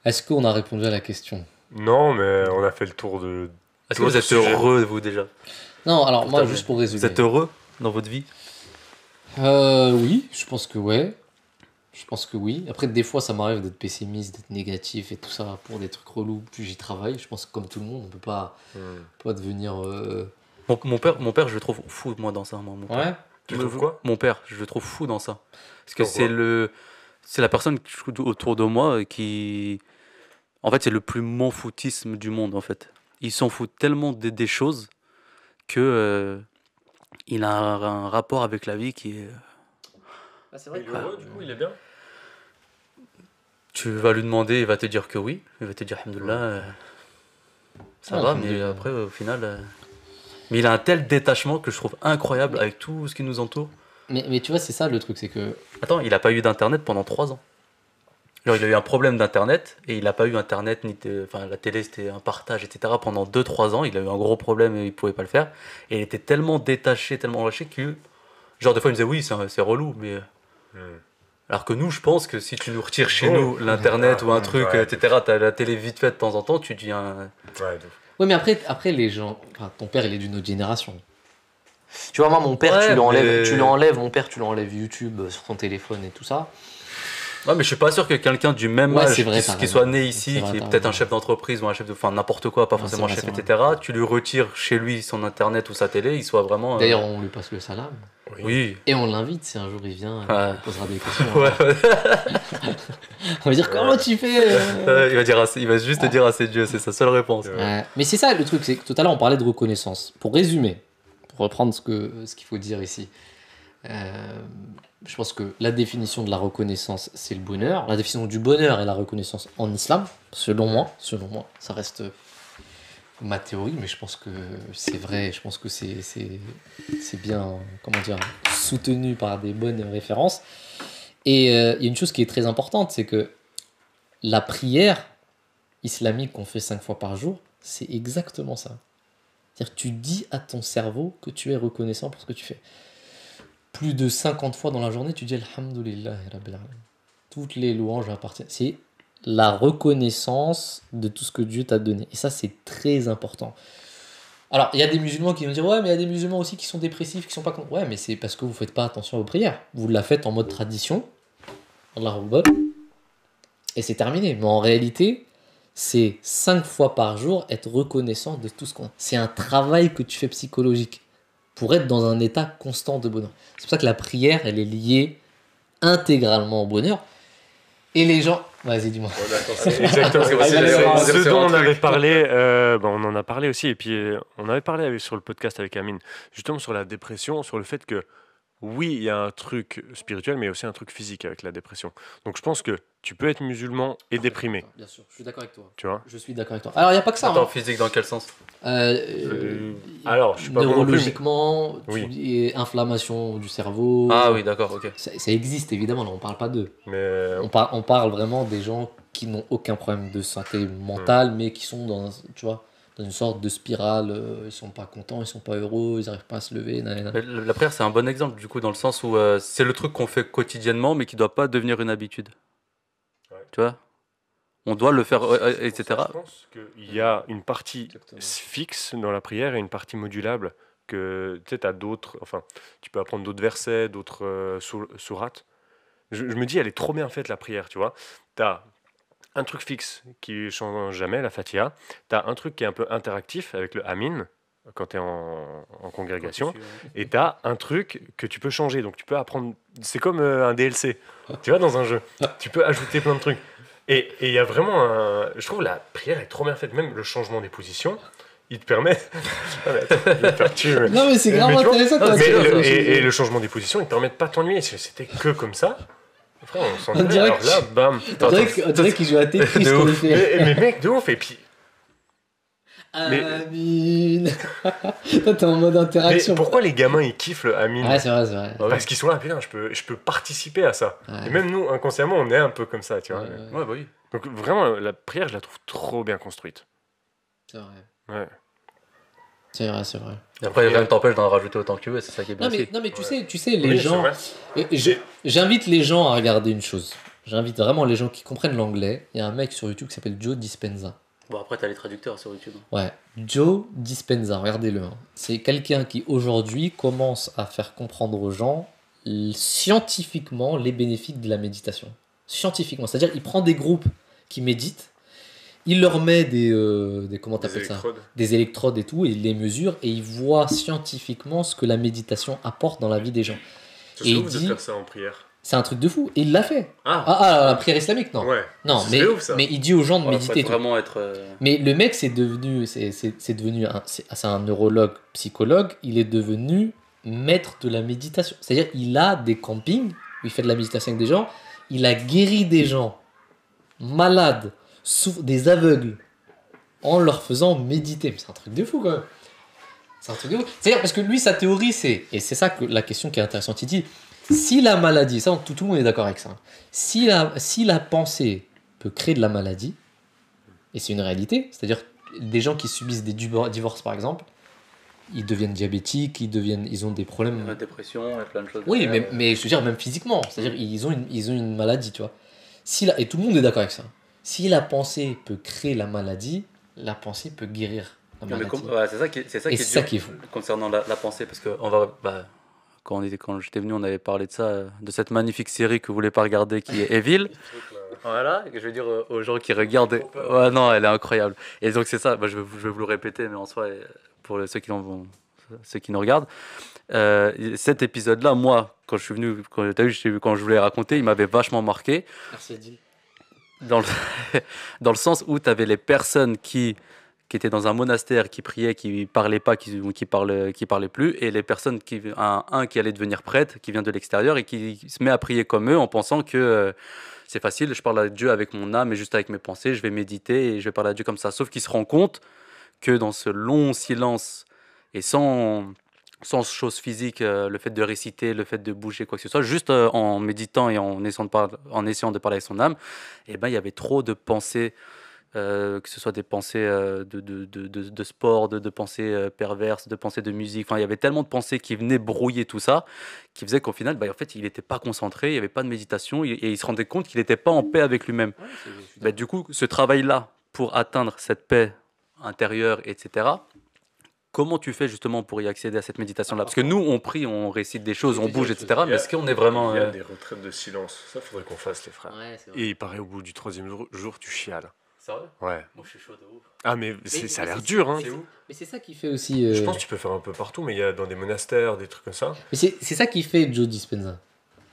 [SPEAKER 1] Est-ce qu'on a répondu à la question?
[SPEAKER 3] Non, mais on a fait le tour de.
[SPEAKER 2] Est-ce que vous
[SPEAKER 3] D'autres
[SPEAKER 2] êtes
[SPEAKER 3] sujets.
[SPEAKER 2] heureux, vous, déjà?
[SPEAKER 1] Non, alors moi,
[SPEAKER 2] Putain,
[SPEAKER 1] juste pour résumer.
[SPEAKER 2] Vous êtes heureux dans votre vie?
[SPEAKER 1] Oui, je pense que ouais. Je pense que oui. Après, des fois, ça m'arrive d'être pessimiste, d'être négatif et tout ça pour des trucs relous. Puis j'y travaille. Je pense que comme tout le monde, on peut pas devenir.
[SPEAKER 2] Mon père, je le trouve fou, moi, dans ça. Mon père.
[SPEAKER 1] Ouais.
[SPEAKER 3] Tu trouves quoi?
[SPEAKER 2] Mon père, je le trouve fou dans ça. Parce que
[SPEAKER 3] Pourquoi?
[SPEAKER 2] c'est la personne autour de moi qui, en fait, c'est le plus m'en-foutisme du monde, en fait. Il s'en fout tellement des choses que il a un rapport avec la vie qui est.
[SPEAKER 1] c'est
[SPEAKER 3] Il est heureux, du coup, il est bien.
[SPEAKER 2] Tu vas lui demander, il va te dire que oui. Il va te dire, alhamdoulilah, ça
[SPEAKER 1] Ah,
[SPEAKER 2] va, mais
[SPEAKER 1] alhamdoulilah.
[SPEAKER 2] après, au final. Mais il a un tel détachement que je trouve incroyable avec tout ce qui nous entoure.
[SPEAKER 1] Mais tu vois, c'est ça le truc, c'est que.
[SPEAKER 2] Attends, il n'a pas eu d'internet pendant 3 ans. Genre, il a eu un problème d'internet et il n'a pas eu internet, enfin la télé c'était un partage, etc. Pendant 2-3 ans. Il a eu un gros problème et il pouvait pas le faire. Et il était tellement détaché, tellement lâché que, genre, des fois il me disait oui, c'est relou, mais Alors que nous, je pense que si tu nous retires chez
[SPEAKER 3] Oh.
[SPEAKER 2] nous l'internet ou un truc,
[SPEAKER 3] Ouais.
[SPEAKER 2] etc., t'as la télé vite fait de temps en temps, tu deviens.
[SPEAKER 3] Ouais, de ouf.
[SPEAKER 1] Oui, mais après les gens. Enfin, ton père, il est d'une autre génération. Tu vois, moi, mon père,
[SPEAKER 2] Ouais,
[SPEAKER 1] tu
[SPEAKER 2] mais-
[SPEAKER 1] lui enlèves, mon père, tu lui enlèves YouTube sur son téléphone et tout ça.
[SPEAKER 2] Ouais, mais je suis pas sûr que quelqu'un du même
[SPEAKER 1] Ouais,
[SPEAKER 2] âge
[SPEAKER 1] c'est vrai,
[SPEAKER 2] qui,
[SPEAKER 1] t'as
[SPEAKER 2] qui
[SPEAKER 1] raison.
[SPEAKER 2] soit né
[SPEAKER 1] C'est
[SPEAKER 2] ici,
[SPEAKER 1] vrai,
[SPEAKER 2] qui est
[SPEAKER 1] t'as
[SPEAKER 2] peut-être un
[SPEAKER 1] raison.
[SPEAKER 2] chef d'entreprise ou un chef de. Enfin, n'importe quoi, pas
[SPEAKER 1] Non,
[SPEAKER 2] forcément
[SPEAKER 1] c'est
[SPEAKER 2] chef,
[SPEAKER 1] vrai,
[SPEAKER 2] etc., tu lui retires chez lui son internet ou sa télé, il soit vraiment.
[SPEAKER 1] D'ailleurs, on lui passe le salam.
[SPEAKER 2] Oui.
[SPEAKER 1] Et on l'invite si un jour il vient,
[SPEAKER 2] Ouais.
[SPEAKER 1] il posera des questions.
[SPEAKER 2] Ouais.
[SPEAKER 1] On va dire comment tu fais
[SPEAKER 2] Il va juste te dire assez Dieu, c'est sa seule réponse.
[SPEAKER 1] Ouais. Mais c'est ça le truc, c'est que tout à l'heure on parlait de reconnaissance. Pour résumer, pour reprendre ce qu'il faut dire ici, je pense que la définition de la reconnaissance, c'est le bonheur. La définition du bonheur et la reconnaissance en islam, selon moi, ça reste ma théorie, mais je pense que c'est vrai, je pense que c'est bien, comment dire, soutenu par des bonnes références. Et il y a une chose qui est très importante, c'est que la prière islamique qu'on fait 5 fois par jour, c'est exactement ça. C'est-à-dire que tu dis à ton cerveau que tu es reconnaissant pour ce que tu fais. Plus de 50 fois dans la journée, tu dis Alhamdulillah Rabbil Alamin. Toutes les louanges appartiennent. C'est la reconnaissance de tout ce que Dieu t'a donné. Et ça, c'est très important. Alors, il y a des musulmans qui vont dire ouais, mais il y a des musulmans aussi qui sont dépressifs, qui sont pas contents. Ouais, mais c'est parce que vous faites pas attention aux prières. Vous la faites en mode tradition. Allahu Akbar. Et c'est terminé. Mais en réalité, c'est 5 fois par jour être reconnaissant de tout ce qu'on a. C'est un travail que tu fais psychologique pour être dans un état constant de bonheur. C'est pour ça que la prière, elle est liée intégralement au bonheur. Et les gens... Vas-y, dis-moi.
[SPEAKER 3] C'est exactement
[SPEAKER 1] Ah, il va y avoir un
[SPEAKER 3] ce dont on avait
[SPEAKER 2] truc.
[SPEAKER 3] parlé. On en a parlé aussi. Et puis, on avait parlé sur le podcast avec Amine, justement sur la dépression, sur le fait que, oui, il y a un truc spirituel, mais aussi un truc physique avec la dépression. Donc, je pense que tu peux être musulman et déprimé,
[SPEAKER 1] Bien sûr, je suis d'accord avec toi.
[SPEAKER 3] tu vois.
[SPEAKER 1] Je suis d'accord avec toi. Alors, il n'y a pas que ça.
[SPEAKER 2] Attends,
[SPEAKER 1] hein.
[SPEAKER 2] physique dans quel sens?
[SPEAKER 3] Alors, je suis pas bon non plus,
[SPEAKER 1] neurologiquement,
[SPEAKER 3] Oui.
[SPEAKER 1] et inflammation du cerveau.
[SPEAKER 2] Ah oui, d'accord, ok.
[SPEAKER 1] Ça existe évidemment, là, on parle pas d'eux.
[SPEAKER 3] mais
[SPEAKER 1] On parle vraiment des gens qui n'ont aucun problème de santé mentale, mais qui sont dans, tu vois, dans une sorte de spirale. Ils sont pas contents, ils sont pas heureux, ils n'arrivent pas à se lever. Nanana.
[SPEAKER 2] Mais la prière, c'est un bon exemple, du coup, dans le sens où c'est le truc qu'on fait quotidiennement, mais qui doit pas devenir une habitude.
[SPEAKER 3] Ouais.
[SPEAKER 2] Tu vois? On doit le faire, etc.
[SPEAKER 3] je pense qu'il y a une partie
[SPEAKER 1] Exactement.
[SPEAKER 3] fixe dans la prière et une partie modulable que tu sais, t'as d'autres. Enfin, tu peux apprendre d'autres versets, d'autres sourates. Je me dis, elle est trop bien faite la prière, tu vois. T'as un truc fixe qui change jamais, la Fatiha. T'as un truc qui est un peu interactif avec le Amin quand tu es en congrégation. Et t'as un truc que tu peux changer. Donc tu peux apprendre. C'est comme un DLC. Tu vois, dans un jeu. Tu peux ajouter plein de trucs. Et il y a vraiment un. Je trouve la prière est trop bien faite. Même le changement des positions, il te permet. Ah, mais attends, je vais te faire tuer, mais-
[SPEAKER 1] Non, mais c'est
[SPEAKER 3] Mais
[SPEAKER 1] grave
[SPEAKER 3] tu vois,
[SPEAKER 1] intéressant.
[SPEAKER 3] mais
[SPEAKER 1] toi, ce que tu réfléchis.
[SPEAKER 3] et le changement des positions, il te permet de pas t'ennuyer. Si c'était que comme ça, frère, on
[SPEAKER 1] On
[SPEAKER 3] s'ennuie.
[SPEAKER 1] dirait
[SPEAKER 3] Alors
[SPEAKER 1] que-
[SPEAKER 3] là, bam.
[SPEAKER 1] On dirait qu'il joue à Tetris
[SPEAKER 2] De
[SPEAKER 1] qu'on
[SPEAKER 2] ouf.
[SPEAKER 1] fait.
[SPEAKER 3] Mais mec, de ouf. Et puis,
[SPEAKER 1] Amine. Toi, t'es en mode
[SPEAKER 3] mais
[SPEAKER 1] interaction.
[SPEAKER 3] pourquoi les gamins ils kiffent le Amin?
[SPEAKER 1] Ouais, c'est vrai, c'est vrai.
[SPEAKER 3] Parce qu'ils sont là, putain, je peux participer à ça.
[SPEAKER 1] Ouais.
[SPEAKER 3] Et même nous, inconsciemment, on est un peu comme ça, tu vois.
[SPEAKER 1] Ouais,
[SPEAKER 2] Ouais, bah oui.
[SPEAKER 3] Donc vraiment, la prière, je la trouve trop bien construite.
[SPEAKER 1] c'est vrai.
[SPEAKER 3] Ouais.
[SPEAKER 1] C'est vrai, c'est vrai.
[SPEAKER 2] Et après, rien ne t'empêche d'en rajouter autant que tu veux, c'est ça qui est bien
[SPEAKER 1] Non, mais,
[SPEAKER 2] aussi.
[SPEAKER 1] non, mais tu
[SPEAKER 3] Ouais.
[SPEAKER 1] sais, les
[SPEAKER 3] Oui, c'est
[SPEAKER 1] gens.
[SPEAKER 3] vrai.
[SPEAKER 1] J'invite les gens à regarder une chose. J'invite vraiment les gens qui comprennent l'anglais. Il y a un mec sur YouTube qui s'appelle Joe Dispenza.
[SPEAKER 2] Bon, après, t'as les traducteurs sur YouTube.
[SPEAKER 1] Ouais, Joe Dispenza, regardez-le. hein. C'est quelqu'un qui aujourd'hui commence à faire comprendre aux gens scientifiquement les bénéfices de la méditation. Scientifiquement, c'est-à-dire il prend des groupes qui méditent, il leur met des comment
[SPEAKER 3] Des
[SPEAKER 1] t'appelles ça,
[SPEAKER 3] électrodes.
[SPEAKER 1] des électrodes et tout, et il les mesure et il voit scientifiquement ce que la méditation apporte dans la vie des gens.
[SPEAKER 3] Ça
[SPEAKER 1] Et
[SPEAKER 3] serait
[SPEAKER 1] il
[SPEAKER 3] ouf
[SPEAKER 1] dit-
[SPEAKER 3] de faire ça en prière.
[SPEAKER 1] C'est un truc de fou. Et il l'a fait.
[SPEAKER 3] Ah,
[SPEAKER 1] La prière islamique, non.
[SPEAKER 3] ouais.
[SPEAKER 1] Non,
[SPEAKER 3] Ce
[SPEAKER 1] mais,
[SPEAKER 3] serait ouf, ça.
[SPEAKER 1] mais il dit aux gens de
[SPEAKER 2] Ouais,
[SPEAKER 1] méditer.
[SPEAKER 2] faut
[SPEAKER 1] tout.
[SPEAKER 2] vraiment être.
[SPEAKER 1] Mais le mec, c'est devenu c'est un neurologue, psychologue. Il est devenu maître de la méditation. C'est-à-dire, il a des campings où il fait de la méditation avec des gens. Il a guéri des gens malades, des aveugles, en leur faisant méditer. Mais c'est un truc de fou, quand même. C'est un truc de fou. C'est-à-dire, parce que lui, sa théorie, c'est, et c'est ça que la question qui est intéressante, il dit, si la maladie, ça, tout le monde est d'accord avec ça, si la pensée peut créer de la maladie, et c'est une réalité, c'est-à-dire des gens qui subissent des divorces par exemple, ils deviennent diabétiques, ils ont des problèmes.
[SPEAKER 2] La dépression et plein de choses.
[SPEAKER 1] Oui, mais je veux dire, même physiquement. C'est-à-dire, ils ont une maladie, tu vois. Et tout le monde est d'accord avec ça. Si la pensée peut créer la maladie, la pensée peut guérir la
[SPEAKER 2] Non, mais
[SPEAKER 1] maladie.
[SPEAKER 2] ouais,
[SPEAKER 1] Et c'est ça qui est fou.
[SPEAKER 2] Concernant la pensée, parce que quand j'étais venu, on avait parlé de ça, de cette magnifique série que vous voulez pas regarder qui est Evil. Voilà, et que je veux dire aux gens qui regardent. Ouais, non, elle est incroyable. Et donc c'est ça, je vais vous le répéter, mais en soi, pour ceux qui nous regardent, cet épisode-là, moi, quand je suis venu, quand je voulais raconter, il m'avait vachement marqué.
[SPEAKER 1] Merci Adil.
[SPEAKER 2] Dans le, dans le sens où tu avais les personnes qui étaient dans un monastère, qui priaient, qui parlaient pas, qui parlaient plus, et les personnes un qui allait devenir prêtre, qui vient de l'extérieur et qui se met à prier comme eux en pensant que c'est facile, je parle à Dieu avec mon âme et juste avec mes pensées, je vais méditer et je vais parler à Dieu comme ça. Sauf qu'il se rend compte que dans ce long silence et sans chose physique, le fait de réciter, le fait de bouger, quoi que ce soit, juste en méditant et en essayant de parler avec son âme, et ben, il y avait trop de pensées, que ce soit des pensées de sport, de pensées perverses, de pensées de musique. Enfin, il y avait tellement de pensées qui venaient brouiller tout ça, qui faisait qu'au final, en fait, il n'était pas concentré, il n'y avait pas de méditation, et il se rendait compte qu'il n'était pas en paix avec lui-même. Du coup, ce travail-là, pour atteindre cette paix intérieure, etc., comment tu fais justement pour y accéder à cette méditation-là? Parce que nous, on prie, on récite des choses, on bouge, etc. Mais est-ce qu'on est vraiment...
[SPEAKER 3] Il y a des retraites de silence. Ça, faudrait qu'on fasse, les frères.
[SPEAKER 1] Ouais, c'est vrai.
[SPEAKER 3] Et il paraît au bout du 3e jour, tu chiales.
[SPEAKER 2] C'est vrai?
[SPEAKER 3] Ouais.
[SPEAKER 2] Moi, je suis chaud de ouf.
[SPEAKER 3] Ah, mais ça a l'air dur, hein.
[SPEAKER 2] C'est où?
[SPEAKER 1] Mais c'est ça qui fait aussi.
[SPEAKER 3] Je pense que tu peux faire un peu partout, mais il y a dans des monastères, des trucs comme ça.
[SPEAKER 1] Mais c'est ça qui fait Joe Dispenza.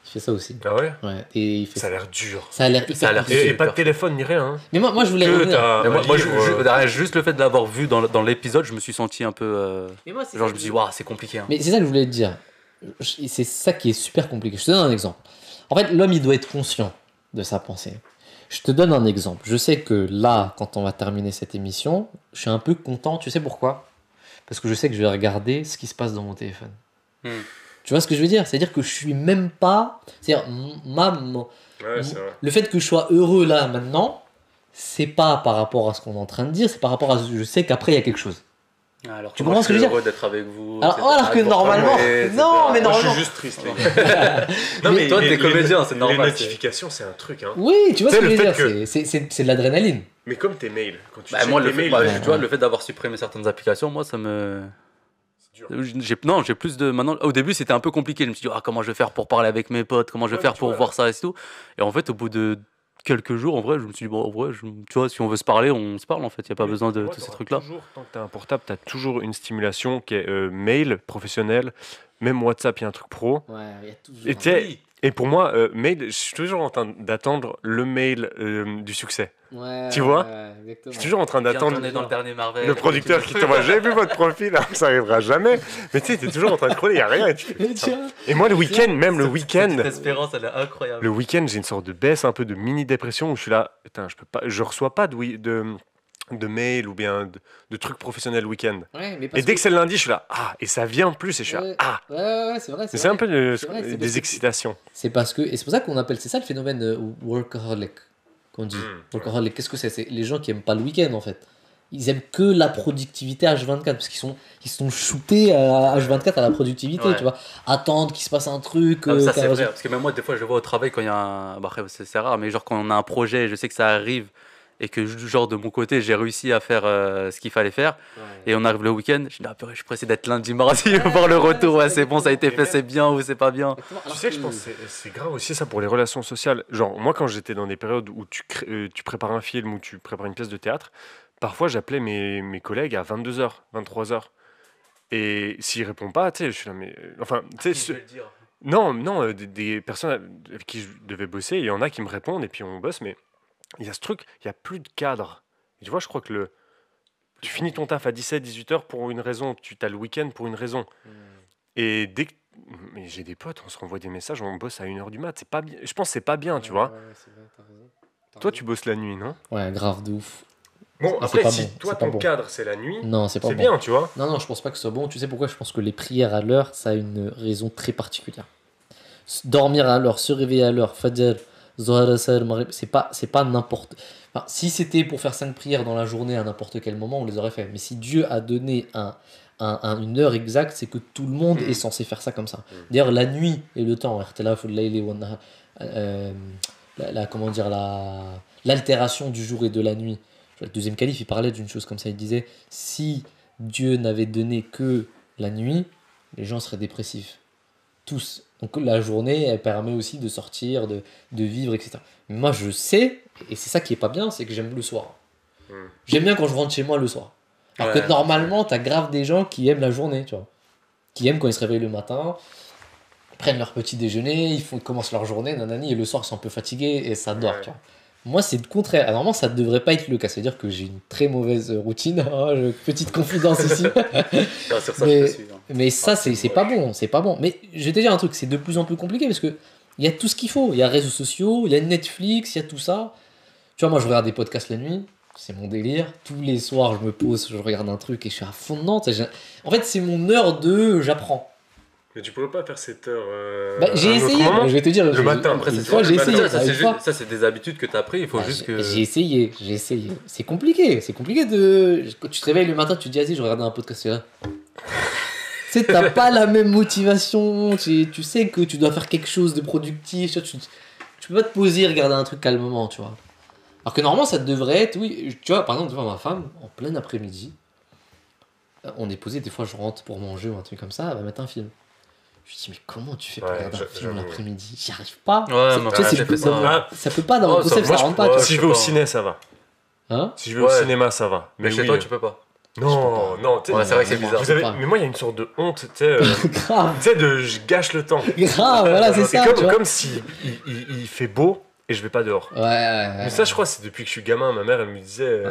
[SPEAKER 1] Il fait ça aussi.
[SPEAKER 3] Ah ouais?
[SPEAKER 1] Ouais. Et il fait
[SPEAKER 3] Ça a l'air dur.
[SPEAKER 1] Ça a l'air
[SPEAKER 2] Ça a
[SPEAKER 1] hyper
[SPEAKER 2] l'air
[SPEAKER 1] compliqué.
[SPEAKER 3] Et pas de téléphone ni rien, hein.
[SPEAKER 1] Mais moi, je voulais
[SPEAKER 3] Que
[SPEAKER 1] revenir.
[SPEAKER 3] t'as
[SPEAKER 2] Mais
[SPEAKER 3] un
[SPEAKER 2] moi,
[SPEAKER 3] livre,
[SPEAKER 2] juste le fait de l'avoir vu dans l'épisode, je me suis senti un peu...
[SPEAKER 1] Mais moi, c'est
[SPEAKER 2] genre,
[SPEAKER 1] ça
[SPEAKER 2] je me
[SPEAKER 1] que
[SPEAKER 2] suis dit, waouh, c'est compliqué. Hein.
[SPEAKER 1] Mais c'est ça que je voulais te dire. C'est ça qui est super compliqué. Je te donne un exemple. En fait, l'homme, il doit être conscient de sa pensée. Je te donne un exemple. Je sais que là, quand on va terminer cette émission, je suis un peu content. Tu sais pourquoi? Parce que je sais que je vais regarder ce qui se passe dans mon téléphone. Tu vois ce que je veux dire? C'est-à-dire que je suis même pas... C'est-à-dire,
[SPEAKER 3] Ouais, c'est vrai.
[SPEAKER 1] le fait que je sois heureux là, maintenant, c'est pas par rapport à ce qu'on est en train de dire, c'est par rapport à... Je sais qu'après, il y a quelque chose.
[SPEAKER 2] Alors,
[SPEAKER 1] Tu comprends ce que je veux dire?
[SPEAKER 2] heureux d'être avec vous.
[SPEAKER 1] Alors que normalement... Non, mais
[SPEAKER 3] Moi, je
[SPEAKER 1] normalement...
[SPEAKER 3] suis juste triste, les gars.
[SPEAKER 2] Non, mais toi, t'es comédien, c'est normal.
[SPEAKER 3] Les notifications, c'est un truc, hein.
[SPEAKER 1] Oui, tu vois
[SPEAKER 3] Tu
[SPEAKER 1] ce
[SPEAKER 3] sais,
[SPEAKER 1] que je veux
[SPEAKER 3] le
[SPEAKER 1] dire,
[SPEAKER 3] fait
[SPEAKER 1] c'est de l'adrénaline.
[SPEAKER 3] Mais comme tes mails, quand tu
[SPEAKER 2] Bah,
[SPEAKER 3] checkes
[SPEAKER 2] moi,
[SPEAKER 3] tes mails,
[SPEAKER 2] tu vois, le fait d'avoir supprimé certaines applications, moi, ça me...
[SPEAKER 3] c'est dur.
[SPEAKER 2] J'ai plus de... Maintenant, au début, c'était un peu compliqué. Je me suis dit, comment je vais faire pour parler avec mes potes? Comment je vais
[SPEAKER 3] Ouais,
[SPEAKER 2] faire
[SPEAKER 3] tu
[SPEAKER 2] pour
[SPEAKER 3] vois,
[SPEAKER 2] voir ça et tout? Et en fait, au bout de quelques jours, en vrai, je me suis dit, bon, en vrai, tu vois, si on veut se parler, on se parle, en fait. Il n'y a pas besoin de
[SPEAKER 3] Ouais,
[SPEAKER 2] tous ces
[SPEAKER 3] t'auras
[SPEAKER 2] trucs-là.
[SPEAKER 3] toujours, tant que t'as un portable, t'as toujours une stimulation qui est mail, professionnel, même WhatsApp, il y a un truc pro.
[SPEAKER 1] Ouais, il y a toujours...
[SPEAKER 3] Et, tu sais, et pour moi, mail, je suis toujours en train d'attendre le mail du succès.
[SPEAKER 1] Ouais,
[SPEAKER 3] Tu vois?
[SPEAKER 1] ouais, exactement.
[SPEAKER 3] Je suis toujours en train d'attendre
[SPEAKER 2] On est dans le dernier Marvel.
[SPEAKER 3] le producteur qui t'envoie. J'ai vu votre profil, hein, ça arrivera jamais. Mais tu sais, t'es toujours en train de scroller, il n'y a rien. Et, tu fais,
[SPEAKER 1] Mais
[SPEAKER 3] putain.
[SPEAKER 1] tiens,
[SPEAKER 3] Et moi, le week-end, même le week-end,
[SPEAKER 2] Cette espérance, elle est incroyable.
[SPEAKER 3] le week-end, j'ai une sorte de baisse, un peu de mini-dépression où je suis là, putain, je reçois pas de mail ou bien de trucs professionnels le week-end.
[SPEAKER 1] ouais, mais
[SPEAKER 3] Et
[SPEAKER 1] parce
[SPEAKER 3] dès que c'est le lundi, je suis là, et ça vient plus, et je suis là,
[SPEAKER 1] Ouais.
[SPEAKER 3] ah.
[SPEAKER 1] Ouais, c'est vrai.
[SPEAKER 3] Mais c'est un peu
[SPEAKER 1] C'est vrai, c'est parce
[SPEAKER 3] des
[SPEAKER 1] que-
[SPEAKER 3] excitations.
[SPEAKER 1] C'est parce que... Et c'est pour ça qu'on appelle... C'est ça le phénomène workaholic, qu'on dit. Workaholic, qu'est-ce que c'est? C'est les gens qui aiment pas le week-end, en fait. Ils aiment que la productivité H24, parce ils sont shootés à H24 à la productivité,
[SPEAKER 2] Ouais.
[SPEAKER 1] tu vois. Attendre qu'il se passe un truc...
[SPEAKER 2] Ah, ça,
[SPEAKER 1] qu'un
[SPEAKER 2] c'est vrai.
[SPEAKER 1] résultat-
[SPEAKER 2] Parce que même moi, des fois, je le vois au travail quand il y a un. Bah, après, c'est rare, mais genre quand on a un projet, je sais que ça arrive et que, genre, de mon côté, j'ai réussi à faire ce qu'il fallait faire. Et on arrive le week-end, je dis, purée, je suis pressé d'être lundi, mardi, voir le retour. Ouais, c'est bon, ça a été fait, c'est bien ou c'est pas bien.
[SPEAKER 1] Exactement,
[SPEAKER 3] Tu
[SPEAKER 1] alors
[SPEAKER 3] sais que je pense que c'est grave aussi ça pour les relations sociales. Genre, moi, quand j'étais dans des périodes où tu prépares un film ou tu prépares une pièce de théâtre, parfois j'appelais mes collègues à 22h, 23h. Et s'ils répondent pas, tu sais, je suis là, mais. Enfin, tu sais, non, des personnes avec qui je devais bosser, il y en a qui me répondent et puis on bosse, mais il y a ce truc, il n'y a plus de cadre. Et tu vois, je crois que tu finis ton taf à 17-18h pour une raison, tu as le week-end pour une raison. Et dès que. Mais j'ai des potes, on se renvoie des messages, on bosse à 1h du mat. C'est pas bien. Je pense que c'est pas bien, tu vois.
[SPEAKER 1] Ouais, c'est vrai, t'as raison.
[SPEAKER 3] Toi, tu bosses la nuit, non?
[SPEAKER 1] Ouais, grave, de ouf.
[SPEAKER 3] Bon,
[SPEAKER 1] c'est
[SPEAKER 3] après,
[SPEAKER 1] pas
[SPEAKER 3] si
[SPEAKER 1] bon,
[SPEAKER 3] toi,
[SPEAKER 1] c'est pas
[SPEAKER 3] ton
[SPEAKER 1] bon.
[SPEAKER 3] cadre, c'est la nuit,
[SPEAKER 1] Non, c'est pas
[SPEAKER 3] c'est
[SPEAKER 1] bon.
[SPEAKER 3] bien, tu vois.
[SPEAKER 1] Non, je pense pas que ce soit bon. Tu sais pourquoi? Je pense que les prières à l'heure, ça a une raison très particulière. Dormir à l'heure, se réveiller à l'heure, Fajr, Zohar, Asr, Maghrib, c'est pas n'importe... Enfin, si c'était pour faire 5 prières dans la journée à n'importe quel moment, on les aurait fait. Mais si Dieu a donné un une heure exacte, c'est que tout le monde est censé faire ça comme ça. D'ailleurs, la nuit et le temps, comment dire, l'altération du jour et de la nuit. Le deuxième calife, il parlait d'une chose comme ça. Il disait, si Dieu n'avait donné que la nuit, les gens seraient dépressifs. Tous. Donc la journée, elle permet aussi de sortir, de vivre, etc. Mais moi, je sais, et c'est ça qui est pas bien, c'est que j'aime le soir. J'aime bien quand je rentre chez moi le soir. Alors que normalement, t'as grave des gens qui aiment la journée, tu vois. Qui aiment quand ils se réveillent le matin, prennent leur petit déjeuner, ils commencent leur journée, nanani, et le soir, ils sont un peu fatigués et ça dort, tu vois. Moi, c'est le contraire. Alors, normalement, ça ne devrait pas être le cas. C'est-à-dire que j'ai une très mauvaise routine. Petite confidence ici.
[SPEAKER 2] Sur ça,
[SPEAKER 1] mais
[SPEAKER 2] je te suis, hein.
[SPEAKER 1] mais ça, c'est pas bon. C'est pas bon. Mais je vais te dire un truc, c'est de plus en plus compliqué parce que il y a tout ce qu'il faut. Il y a les réseaux sociaux, il y a Netflix, il y a tout ça. Tu vois, moi, je regarde des podcasts la nuit. C'est mon délire. Tous les soirs, je me pose, je regarde un truc et je suis à fond dedans. En fait, c'est mon heure de j'apprends.
[SPEAKER 3] Mais tu pourrais pas faire cette heure.
[SPEAKER 1] J'ai essayé, je vais te dire.
[SPEAKER 3] Le matin,
[SPEAKER 1] après, une fois, j'ai essayé.
[SPEAKER 2] Ça, c'est des habitudes que tu as pris. Il faut juste que.
[SPEAKER 1] J'ai essayé. C'est compliqué. C'est compliqué de. Quand tu te réveilles le matin, tu te dis, vas-y, je regarde un podcast là. Tu sais, t'as pas la même motivation. Tu sais que tu dois faire quelque chose de productif. Tu peux pas te poser et regarder un truc calmement, tu vois. Alors que normalement, ça devrait être. Oui, tu vois, par exemple, devant ma femme, en plein après-midi, on est posé. Des fois, je rentre pour manger ou un truc comme ça, elle va mettre un film. Je me dis, mais comment tu fais pour regarder un film l'après-midi? J'y arrive pas. Ça peut pas, dans mon concept, ça rentre pas.
[SPEAKER 3] Si je vais au ciné, ça va.
[SPEAKER 1] Hein?
[SPEAKER 3] Si je vais au cinéma, ça va.
[SPEAKER 2] Mais chez toi, tu peux pas.
[SPEAKER 3] Non, non,
[SPEAKER 2] c'est vrai que c'est bizarre.
[SPEAKER 3] Mais moi, il y a une sorte de honte, tu sais.
[SPEAKER 1] Grave.
[SPEAKER 3] Tu sais, je gâche le temps.
[SPEAKER 1] Grave, voilà, c'est ça.
[SPEAKER 3] Comme si il fait beau et je vais pas dehors.
[SPEAKER 1] Mais
[SPEAKER 3] ça, je crois, c'est depuis que je suis gamin. Ma mère, elle me disait,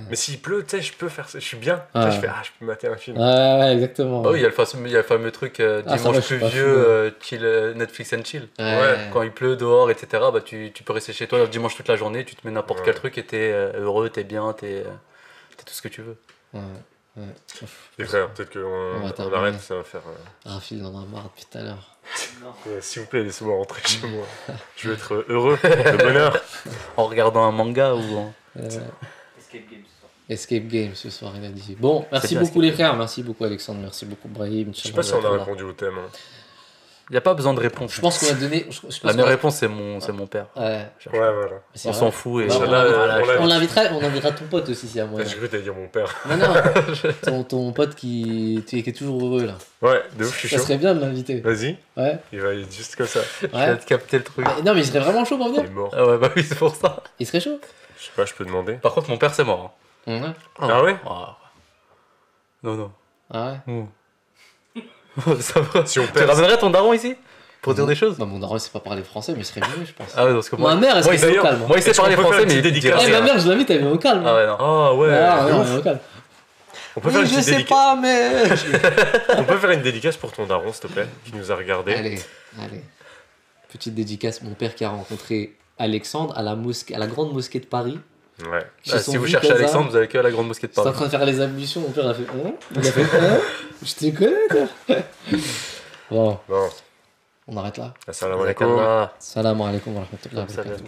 [SPEAKER 3] mais s'il pleut, tu sais, je peux faire ça. Je suis bien. Je fais, je peux mater un film.
[SPEAKER 1] Ouais, exactement.
[SPEAKER 2] Oh, il y a le fameux truc dimanche pluvieux, chill, Netflix and chill. Quand il pleut dehors, etc., bah, tu peux rester chez toi le dimanche toute la journée, tu te mets n'importe quel truc et t'es heureux, t'es bien, t'es tout ce que tu veux.
[SPEAKER 3] Les frères, peut-être qu'on arrête, ça va faire.
[SPEAKER 1] Rafil en a marre depuis tout à l'heure.
[SPEAKER 3] S'il vous plaît, laissez-moi rentrer chez moi. Je veux être heureux, de bonheur.
[SPEAKER 2] En regardant un manga ou en.
[SPEAKER 1] Escape Game ce soir, il a dit. Bon, merci beaucoup les frères, merci beaucoup Alexandre, merci beaucoup Brahim.
[SPEAKER 3] Je sais pas si on a répondu au thème.
[SPEAKER 2] Il n'y a pas besoin de réponse.
[SPEAKER 1] Je pense qu'on a donné.
[SPEAKER 2] La meilleure réponse, c'est mon père.
[SPEAKER 3] Ouais, voilà.
[SPEAKER 2] On s'en fout. Et
[SPEAKER 1] on l'invitera ton pote aussi, si à moi.
[SPEAKER 3] J'ai cru que t'allais dire mon père.
[SPEAKER 1] Non, ton pote qui est toujours heureux là.
[SPEAKER 3] Ouais, de ouf, je suis chaud.
[SPEAKER 1] Ça serait bien de l'inviter.
[SPEAKER 3] Vas-y.
[SPEAKER 1] Ouais.
[SPEAKER 3] Il va être juste comme ça.
[SPEAKER 2] Je viens de capter le truc.
[SPEAKER 1] Non, mais il serait vraiment chaud pour venir.
[SPEAKER 3] Il est mort.
[SPEAKER 2] Ah ouais, bah oui, c'est pour ça.
[SPEAKER 1] Il serait chaud.
[SPEAKER 3] Je sais pas, je peux demander.
[SPEAKER 2] Par contre, mon père, c'est mort.
[SPEAKER 3] Ah ouais?
[SPEAKER 2] Non.
[SPEAKER 1] Ah ouais?
[SPEAKER 2] Ça va.
[SPEAKER 3] Si on
[SPEAKER 2] Tu ramènerais ton daron ici? Pour dire des choses?
[SPEAKER 1] Bah, mon daron, il sait pas parler français, mais il serait venu, je pense.
[SPEAKER 2] Ah ouais, parce que moi.
[SPEAKER 1] Ma mère, elle serait au calme.
[SPEAKER 2] Moi, il sait parler français, mais.
[SPEAKER 1] Ma mère, je l'invite, elle vient au calme.
[SPEAKER 2] Ah ouais, non.
[SPEAKER 3] Ah ouais.
[SPEAKER 1] Non, elle est au calme.
[SPEAKER 3] On peut faire une
[SPEAKER 1] je sais pas, mais.
[SPEAKER 3] On peut faire une dédicace pour ton daron, s'il te plaît, qui nous a regardé.
[SPEAKER 1] Allez. Petite dédicace, mon père qui a rencontré Alexandre à la grande mosquée de Paris.
[SPEAKER 3] Ouais.
[SPEAKER 2] Si vous cherchez Alexandre, vous allez que à la grande mosquée de Paris.
[SPEAKER 1] J'étais en train de faire les ablutions, mon père a fait il a fait je te connais, toi. Bon. On arrête là.
[SPEAKER 3] Assalamu alaikum.
[SPEAKER 1] Salam alaikum wa rahmatullahi wa barakatuh.